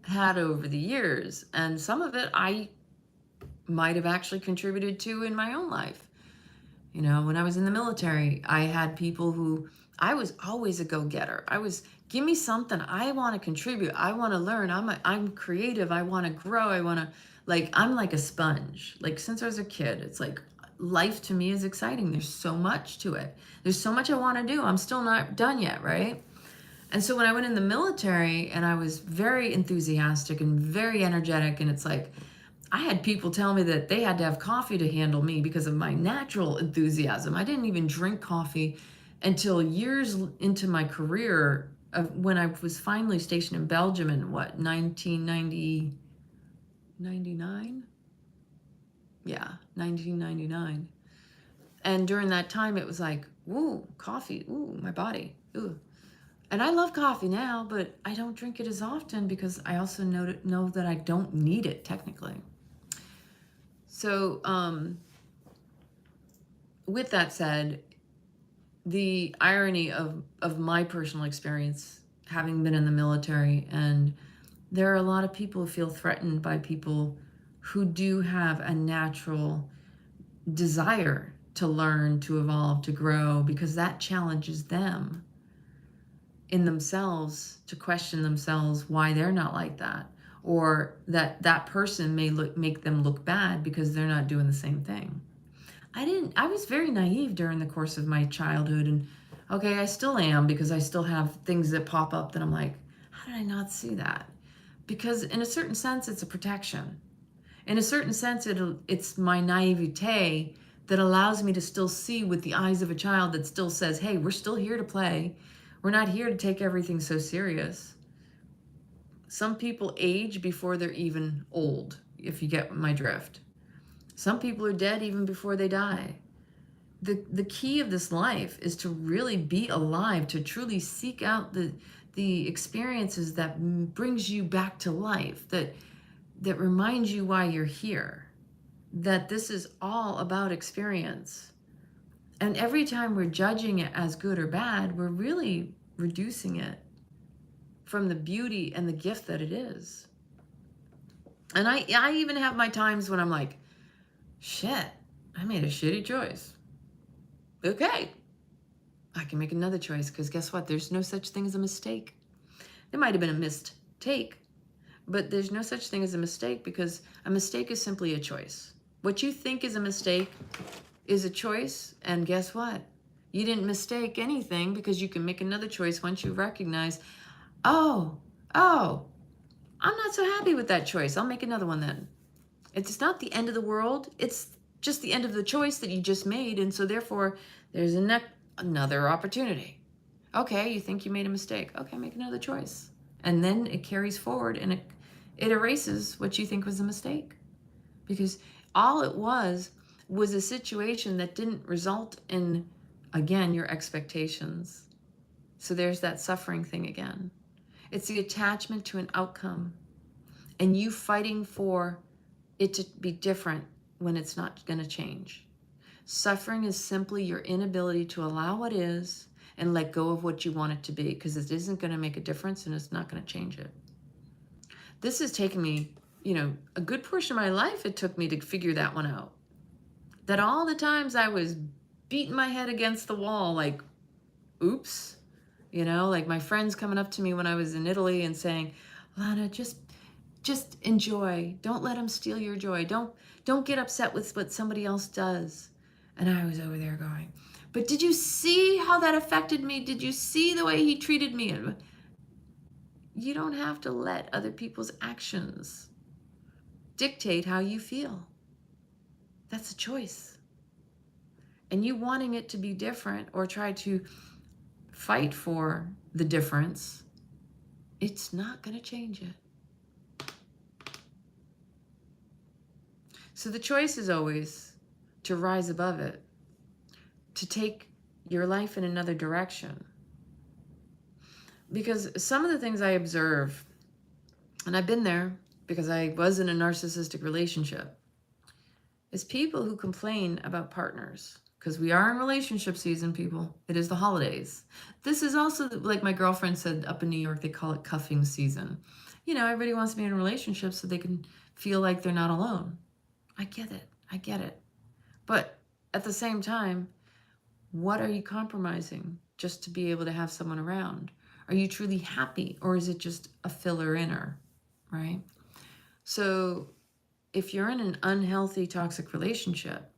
had over the years, and some of it I might have actually contributed to in my own life. You know, when I was in the military, I had people who, I was always a go-getter. Give me something. I want to contribute. I want to learn. I'm creative. I want to grow. I'm like a sponge. Like since I was a kid, it's like life to me is exciting. There's so much to it. There's so much I want to do. I'm still not done yet, right? And so when I went in the military and I was very enthusiastic and very energetic, and it's like, I had people tell me that they had to have coffee to handle me because of my natural enthusiasm. I didn't even drink coffee until years into my career, when I was finally stationed in Belgium in 1999? Yeah, 1999. And during that time, it was like, ooh, coffee, ooh, my body, ooh. And I love coffee now, but I don't drink it as often because I also know that I don't need it technically. So with that said, the irony of my personal experience, having been in the military, and there are a lot of people who feel threatened by people who do have a natural desire to learn, to evolve, to grow, because that challenges them in themselves to question themselves why they're not like that, or that person may make them look bad because they're not doing the same thing. I was very naive during the course of my childhood, and okay, I still am, because I still have things that pop up that I'm like, how did I not see that? Because in a certain sense, it's a protection. In a certain sense, it's my naivete that allows me to still see with the eyes of a child that still says, hey, we're still here to play. We're not here to take everything so serious. Some people age before they're even old, if you get my drift. Some people are dead even before they die. The key of this life is to really be alive, to truly seek out the experiences that brings you back to life, that reminds you why you're here, that this is all about experience. And every time we're judging it as good or bad, we're really reducing it from the beauty and the gift that it is. And I even have my times when I'm like, shit, I made a shitty choice. Okay, I can make another choice, because guess what? There's no such thing as a mistake. There might have been a mistake, but there's no such thing as a mistake, because a mistake is simply a choice. What you think is a mistake is a choice, and guess what? You didn't mistake anything, because you can make another choice once you recognize, oh, I'm not so happy with that choice. I'll make another one then. It's not the end of the world. It's just the end of the choice that you just made, and so therefore there's another opportunity. Okay, you think you made a mistake. Okay, make another choice. And then it carries forward, and it erases what you think was a mistake. Because all it was a situation that didn't result in, again, your expectations. So there's that suffering thing again. It's the attachment to an outcome, and you fighting for it to be different when it's not going to change. Suffering is simply your inability to allow what is and let go of what you want it to be, because it isn't going to make a difference and it's not going to change it. This has taken me, a good portion of my life, it took me to figure that one out. That all the times I was beating my head against the wall, like, oops, like my friends coming up to me when I was in Italy and saying, Lana, just Just enjoy. Don't let them steal your joy. Don't get upset with what somebody else does. And I was over there going, but did you see how that affected me? Did you see the way he treated me? You don't have to let other people's actions dictate how you feel. That's a choice. And you wanting it to be different or try to fight for the difference, it's not going to change it. So the choice is always to rise above it, to take your life in another direction. Because some of the things I observe, and I've been there because I was in a narcissistic relationship, is people who complain about partners. Because we are in relationship season, people. It is the holidays. This is also, like my girlfriend said, up in New York, they call it cuffing season. You know, everybody wants to be in a relationship so they can feel like they're not alone. I get it. I get it. But at the same time, what are you compromising just to be able to have someone around? Are you truly happy, or is it just a filler inner, right? So if you're in an unhealthy, toxic relationship,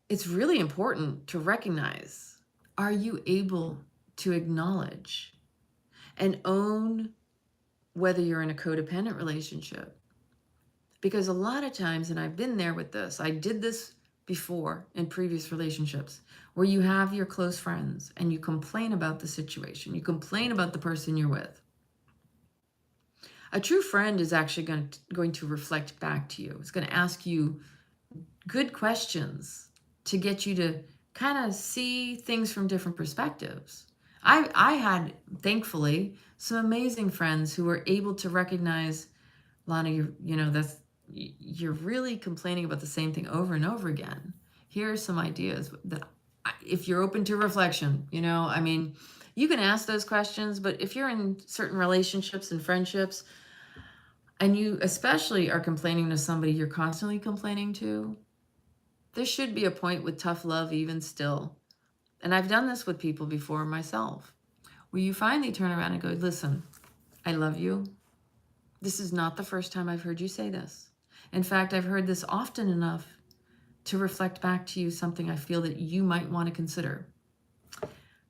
it's really important to recognize, are you able to acknowledge and own whether you're in a codependent relationship? Because a lot of times, and I've been there with this, I did this before in previous relationships, where you have your close friends and you complain about the situation, you complain about the person you're with. A true friend is actually going to reflect back to you. It's going to ask you good questions to get you to kind of see things from different perspectives. I had, thankfully, some amazing friends who were able to recognize, Lana, you're really complaining about the same thing over and over again. Here are some ideas that, if you're open to reflection, I mean, you can ask those questions, but if you're in certain relationships and friendships, and you especially are complaining to somebody you're constantly complaining to, there should be a point with tough love even still. And I've done this with people before myself, where you finally turn around and go, listen, I love you. This is not the first time I've heard you say this. In fact, I've heard this often enough to reflect back to you something I feel that you might want to consider.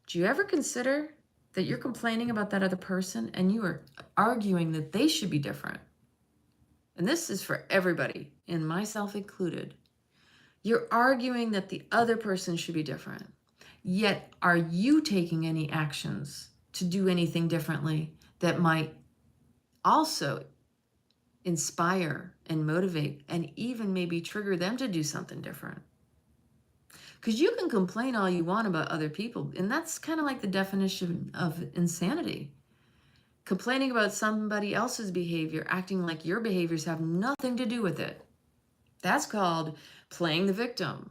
Do you ever consider that you're complaining about that other person and you are arguing that they should be different? And this is for everybody, and myself included. You're arguing that the other person should be different. Yet, are you taking any actions to do anything differently that might also inspire and motivate and even maybe trigger them to do something different? Because you can complain all you want about other people, and that's kind of like the definition of insanity. Complaining about somebody else's behavior, acting like your behaviors have nothing to do with it. That's called playing the victim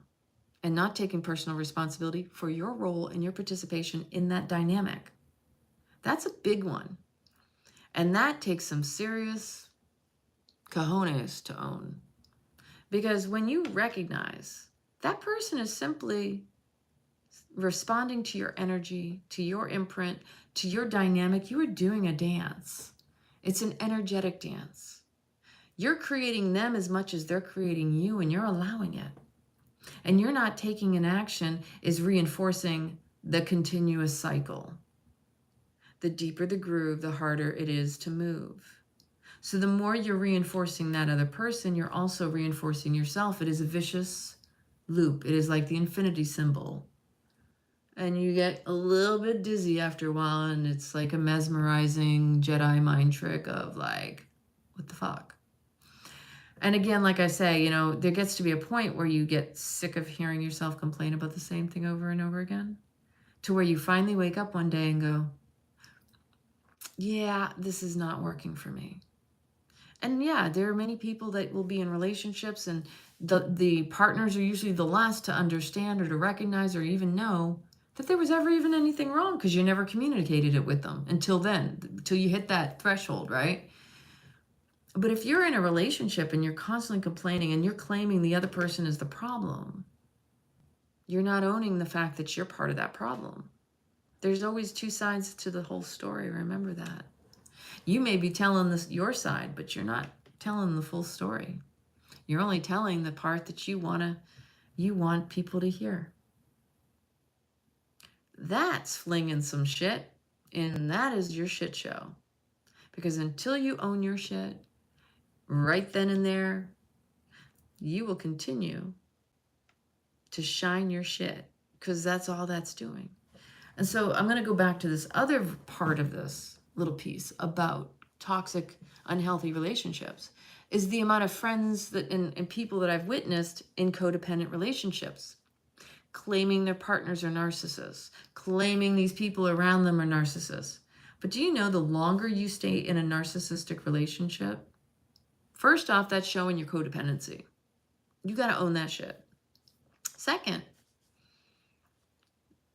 and not taking personal responsibility for your role and your participation in that dynamic. That's a big one. And that takes some serious cojones to own. Because when you recognize that person is simply responding to your energy, to your imprint, to your dynamic, you are doing a dance. It's an energetic dance. You're creating them as much as they're creating you, and you're allowing it. And you're not taking an action is reinforcing the continuous cycle. The deeper the groove, the harder it is to move. So the more you're reinforcing that other person, you're also reinforcing yourself. It is a vicious loop. It is like the infinity symbol. And you get a little bit dizzy after a while, and it's like a mesmerizing Jedi mind trick of like, what the fuck? And again, like I say, there gets to be a point where you get sick of hearing yourself complain about the same thing over and over again, to where you finally wake up one day and go, yeah, this is not working for me. And yeah, there are many people that will be in relationships, and the partners are usually the last to understand or to recognize or even know that there was ever even anything wrong, because you never communicated it with them until then, until you hit that threshold, right? But if you're in a relationship and you're constantly complaining and you're claiming the other person is the problem, you're not owning the fact that you're part of that problem. There's always two sides to the whole story. Remember that. You may be telling this your side, but you're not telling the full story. You're only telling the part that you want people to hear. That's flinging some shit, and that is your shit show. Because until you own your shit, right then and there, you will continue to shine your shit, because that's all that's doing. And so I'm going to go back to this other part of this little piece about toxic, unhealthy relationships, is the amount of friends that and people that I've witnessed in codependent relationships, claiming their partners are narcissists, claiming these people around them are narcissists. But do you know the longer you stay in a narcissistic relationship, first off, that's showing your codependency. You got to own that shit. Second,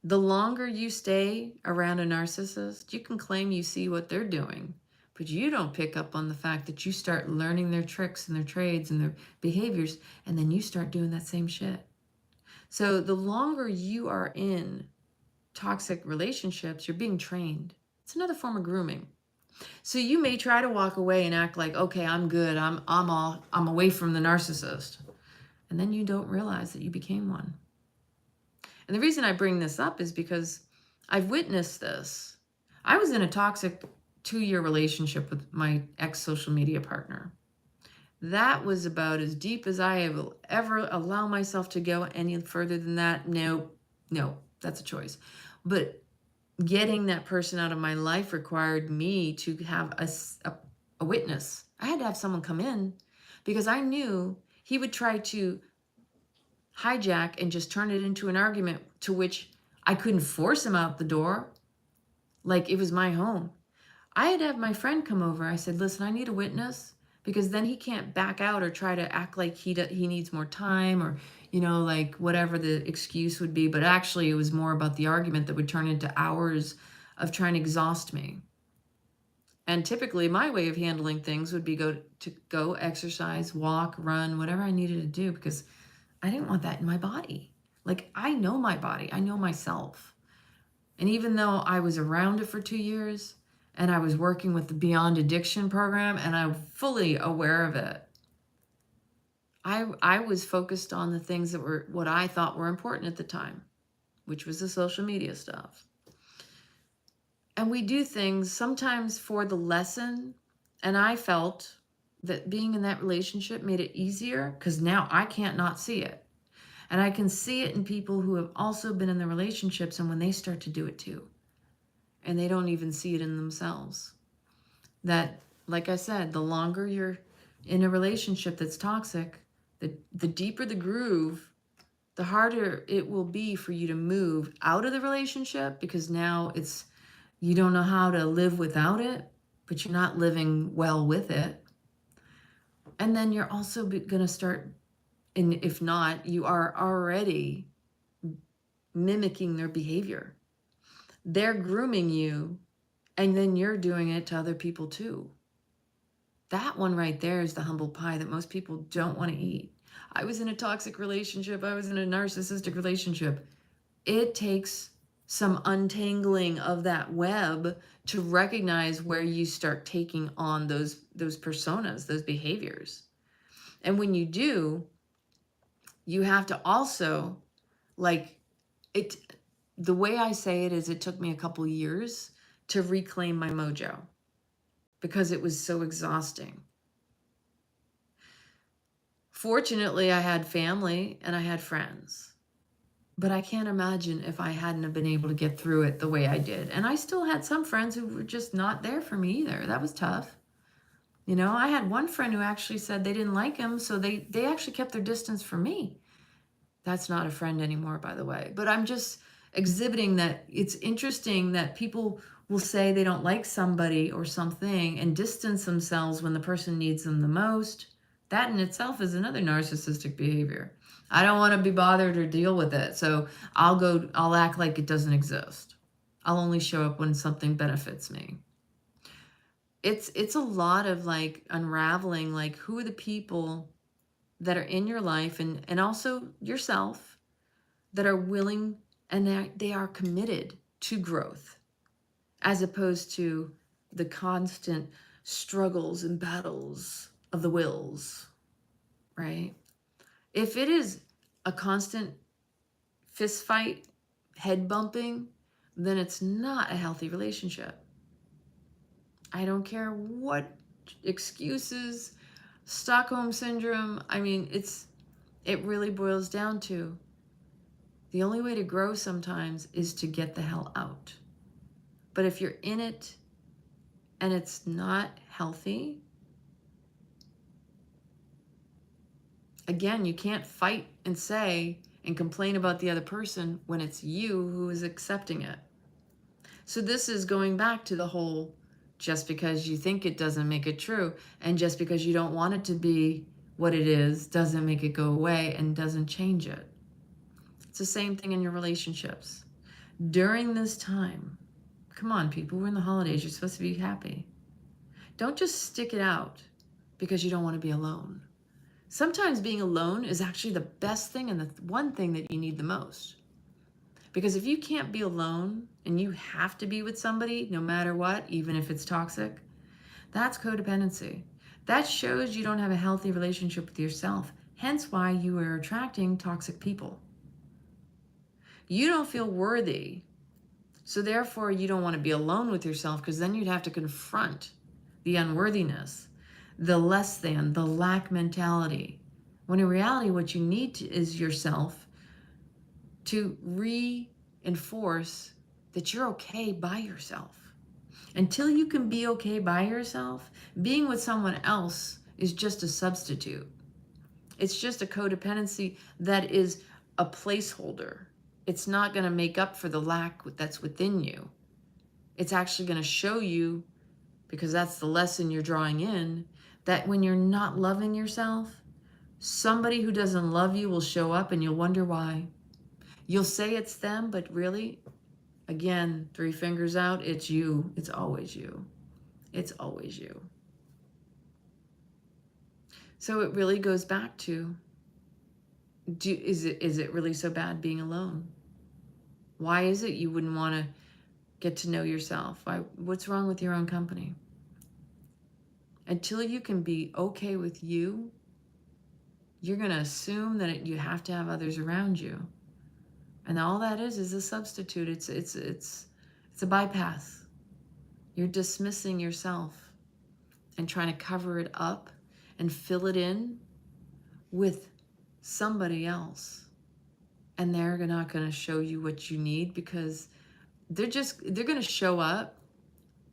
the longer you stay around a narcissist, you can claim you see what they're doing, but you don't pick up on the fact that you start learning their tricks and their trades and their behaviors, and then you start doing that same shit. So the longer you are in toxic relationships, you're being trained. It's another form of grooming. So you may try to walk away and act like, okay, I'm good. I'm away from the narcissist. And then you don't realize that you became one. And the reason I bring this up is because I've witnessed this. I was in a toxic 2-year relationship with my ex-social media partner. That was about as deep as I will ever allow myself to go. Any further than that, no, that's a choice. But getting that person out of my life required me to have a witness. I had to have someone come in, because I knew he would try to hijack and just turn it into an argument to which I couldn't force him out the door like it was my home. I had to have my friend come over. I said, listen, I need a witness, because then he can't back out or try to act like he needs more time, or, like whatever the excuse would be. But actually it was more about the argument that would turn into hours of trying to exhaust me. And typically my way of handling things would be go exercise, walk, run, whatever I needed to do, because I didn't want that in my body. Like, I know my body. I know myself. And even though I was around it for 2 years and I was working with the Beyond Addiction program and I'm fully aware of it, I was focused on the things that were what I thought were important at the time, which was the social media stuff. And we do things sometimes for the lesson. And I felt that being in that relationship made it easier, because now I can't not see it. And I can see it in people who have also been in the relationships, and when they start to do it too, and they don't even see it in themselves. That, like I said, the longer you're in a relationship that's toxic, the deeper the groove, the harder it will be for you to move out of the relationship, because now you don't know how to live without it, but you're not living well with it. And then you're also going to start, and if not, you are already mimicking their behavior. They're grooming you, and then you're doing it to other people too. That one right there is the humble pie that most people don't want to eat. I was in a toxic relationship. I was in a narcissistic relationship. It takes some untangling of that web to recognize where you start taking on those personas, those behaviors. And when you do, you have to also, the way I say it is, it took me a couple years to reclaim my mojo, because it was so exhausting. Fortunately, I had family and I had friends, but I can't imagine if I hadn't have been able to get through it the way I did. And I still had some friends who were just not there for me either. That was tough. I had one friend who actually said they didn't like him, so they actually kept their distance from me. That's not a friend anymore, by the way. But I'm just exhibiting that it's interesting that people will say they don't like somebody or something and distance themselves when the person needs them the most. That in itself is another narcissistic behavior. I don't want to be bothered or deal with it, so I'll act like it doesn't exist. I'll only show up when something benefits me. It's a lot of unraveling, who are the people that are in your life, and also yourself, that are willing and they are committed to growth, as opposed to the constant struggles and battles of the wills, right? If it is a constant fist fight, head bumping, then it's not a healthy relationship. I don't care what excuses, Stockholm syndrome. I mean, it really boils down to the only way to grow sometimes is to get the hell out. But if you're in it and it's not healthy, again, you can't fight and say and complain about the other person when it's you who is accepting it. So this is going back to the whole, just because you think it doesn't make it true, and just because you don't want it to be what it is doesn't make it go away and doesn't change it. It's the same thing in your relationships. During this time, come on people, we're in the holidays, you're supposed to be happy. Don't just stick it out because you don't want to be alone. Sometimes being alone is actually the best thing and the one thing that you need the most. Because if you can't be alone and you have to be with somebody no matter what, even if it's toxic, that's codependency. That shows you don't have a healthy relationship with yourself. Hence why you are attracting toxic people. You don't feel worthy. So therefore you don't want to be alone with yourself, because then you'd have to confront the unworthiness, the less than, the lack mentality. When in reality, what you need is yourself to reinforce that you're okay by yourself. Until you can be okay by yourself, being with someone else is just a substitute. It's just a codependency that is a placeholder. It's not going to make up for the lack that's within you. It's actually going to show you, because that's the lesson you're drawing in, that when you're not loving yourself, somebody who doesn't love you will show up and you'll wonder why. You'll say it's them, but really, again, 3 fingers out, it's you. It's always you. It's always you. So it really goes back to, is it really so bad being alone? Why is it you wouldn't want to get to know yourself? What's wrong with your own company? Until you can be okay with you, you're going to assume that you have to have others around you. And all that is a substitute. It's a bypass. You're dismissing yourself and trying to cover it up and fill it in with somebody else. And they're not going to show you what you need, because they're going to show up.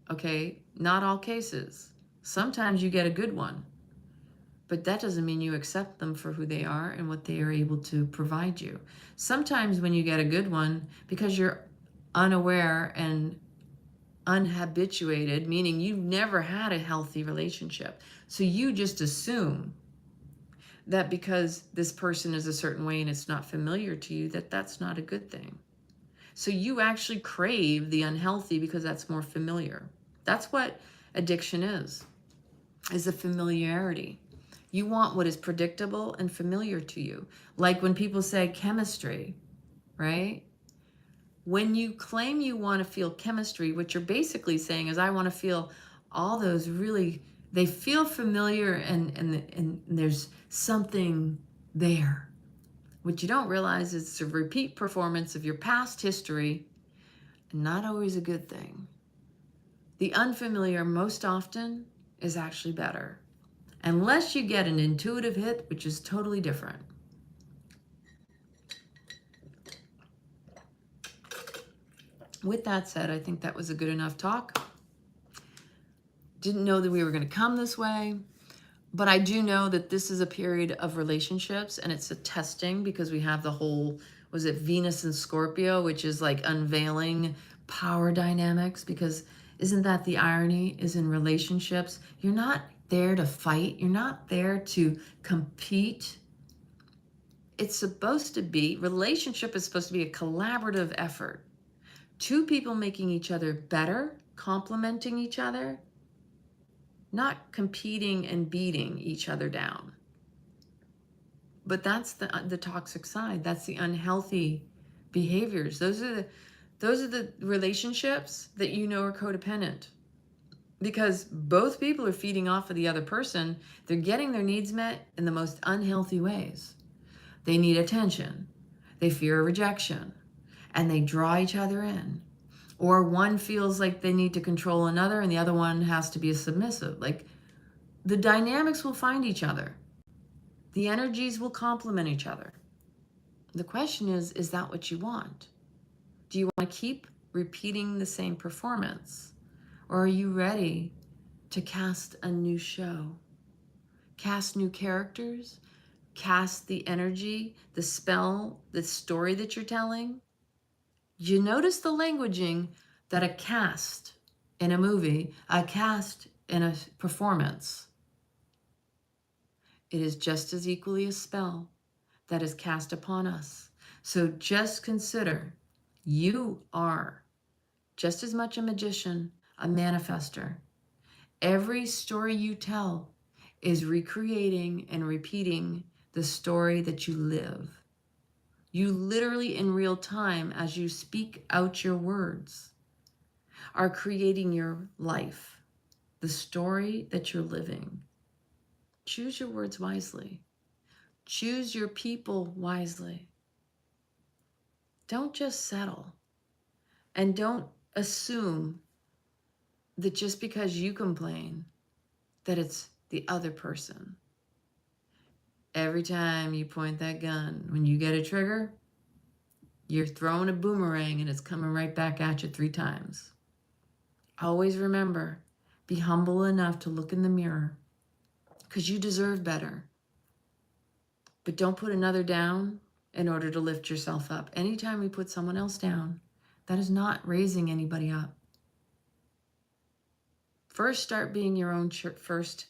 Okay, not all cases. Sometimes you get a good one, but that doesn't mean you accept them for who they are and what they are able to provide you. Sometimes when you get a good one, because you're unaware and unhabituated, meaning you've never had a healthy relationship, so you just assume that because this person is a certain way and it's not familiar to you, that's not a good thing. So you actually crave the unhealthy because that's more familiar. That's what addiction is a familiarity. You want what is predictable and familiar to you. Like when people say chemistry, right? When you claim you want to feel chemistry, what you're basically saying is, I want to feel all those really, they feel familiar and there's something there. What you don't realize is it's a repeat performance of your past history, and not always a good thing. The unfamiliar most often is actually better, unless you get an intuitive hit, which is totally different. With that said, I think that was a good enough talk. Didn't know that we were going to come this way, but I do know that this is a period of relationships, and it's a testing, because we have the whole, was it Venus and Scorpio, which is like unveiling power dynamics, because isn't that the irony, is in relationships, you're not there to fight. You're not there to compete. It's supposed to be, relationship is supposed to be a collaborative effort. 2 people making each other better, complementing each other, not competing and beating each other down. But that's the toxic side. That's the unhealthy behaviors. Those are the relationships that you know are codependent. because both people are feeding off of the other person. They're getting their needs met in the most unhealthy ways. They need attention. They fear rejection, and they draw each other in. Or one feels like they need to control another and the other one has to be a submissive. Like, the dynamics will find each other. The energies will complement each other. The question is that what you want? Do you want to keep repeating the same performance? Or are you ready to cast a new show? Cast new characters? Cast the energy, the spell, the story that you're telling? You notice the languaging that a cast in a movie, a cast in a performance, it is just as equally a spell that is cast upon us. So just consider, you are just as much a magician, a manifester. Every story you tell is recreating and repeating the story that you live. You literally in real time, as you speak out your words, are creating your life, the story that you're living. Choose your words wisely. Choose your people wisely. Don't just settle. And don't assume that just because you complain, that it's the other person. Every time you point that gun, when you get a trigger, you're throwing a boomerang and it's coming right back at you 3 times. Always remember, be humble enough to look in the mirror because you deserve better. But don't put another down in order to lift yourself up. Anytime we put someone else down, that is not raising anybody up. First, start being your own first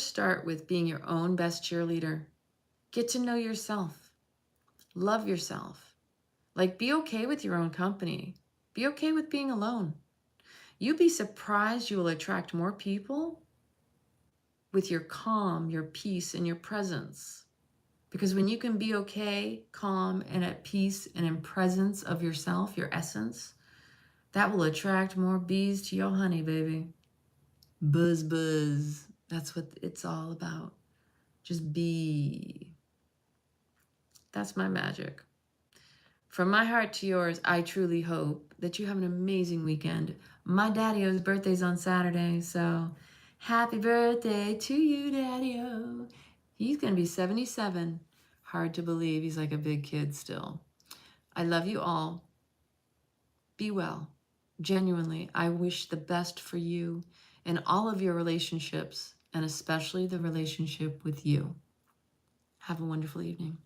start with being your own best cheerleader. Get to know yourself. Love yourself. Like, be okay with your own company. Be okay with being alone. You'd be surprised you will attract more people with your calm, your peace, and your presence. Because when you can be okay, calm, and at peace and in presence of yourself, your essence, that will attract more bees to your honey, baby. Buzz, buzz. That's what it's all about. Just be. That's my magic. From my heart to yours, I truly hope that you have an amazing weekend. My daddy-o's birthday's on Saturday, so happy birthday to you, daddy-o. He's going to be 77. Hard to believe. He's like a big kid still. I love you all. Be well. Genuinely, I wish the best for you in all of your relationships, and especially the relationship with you. Have a wonderful evening.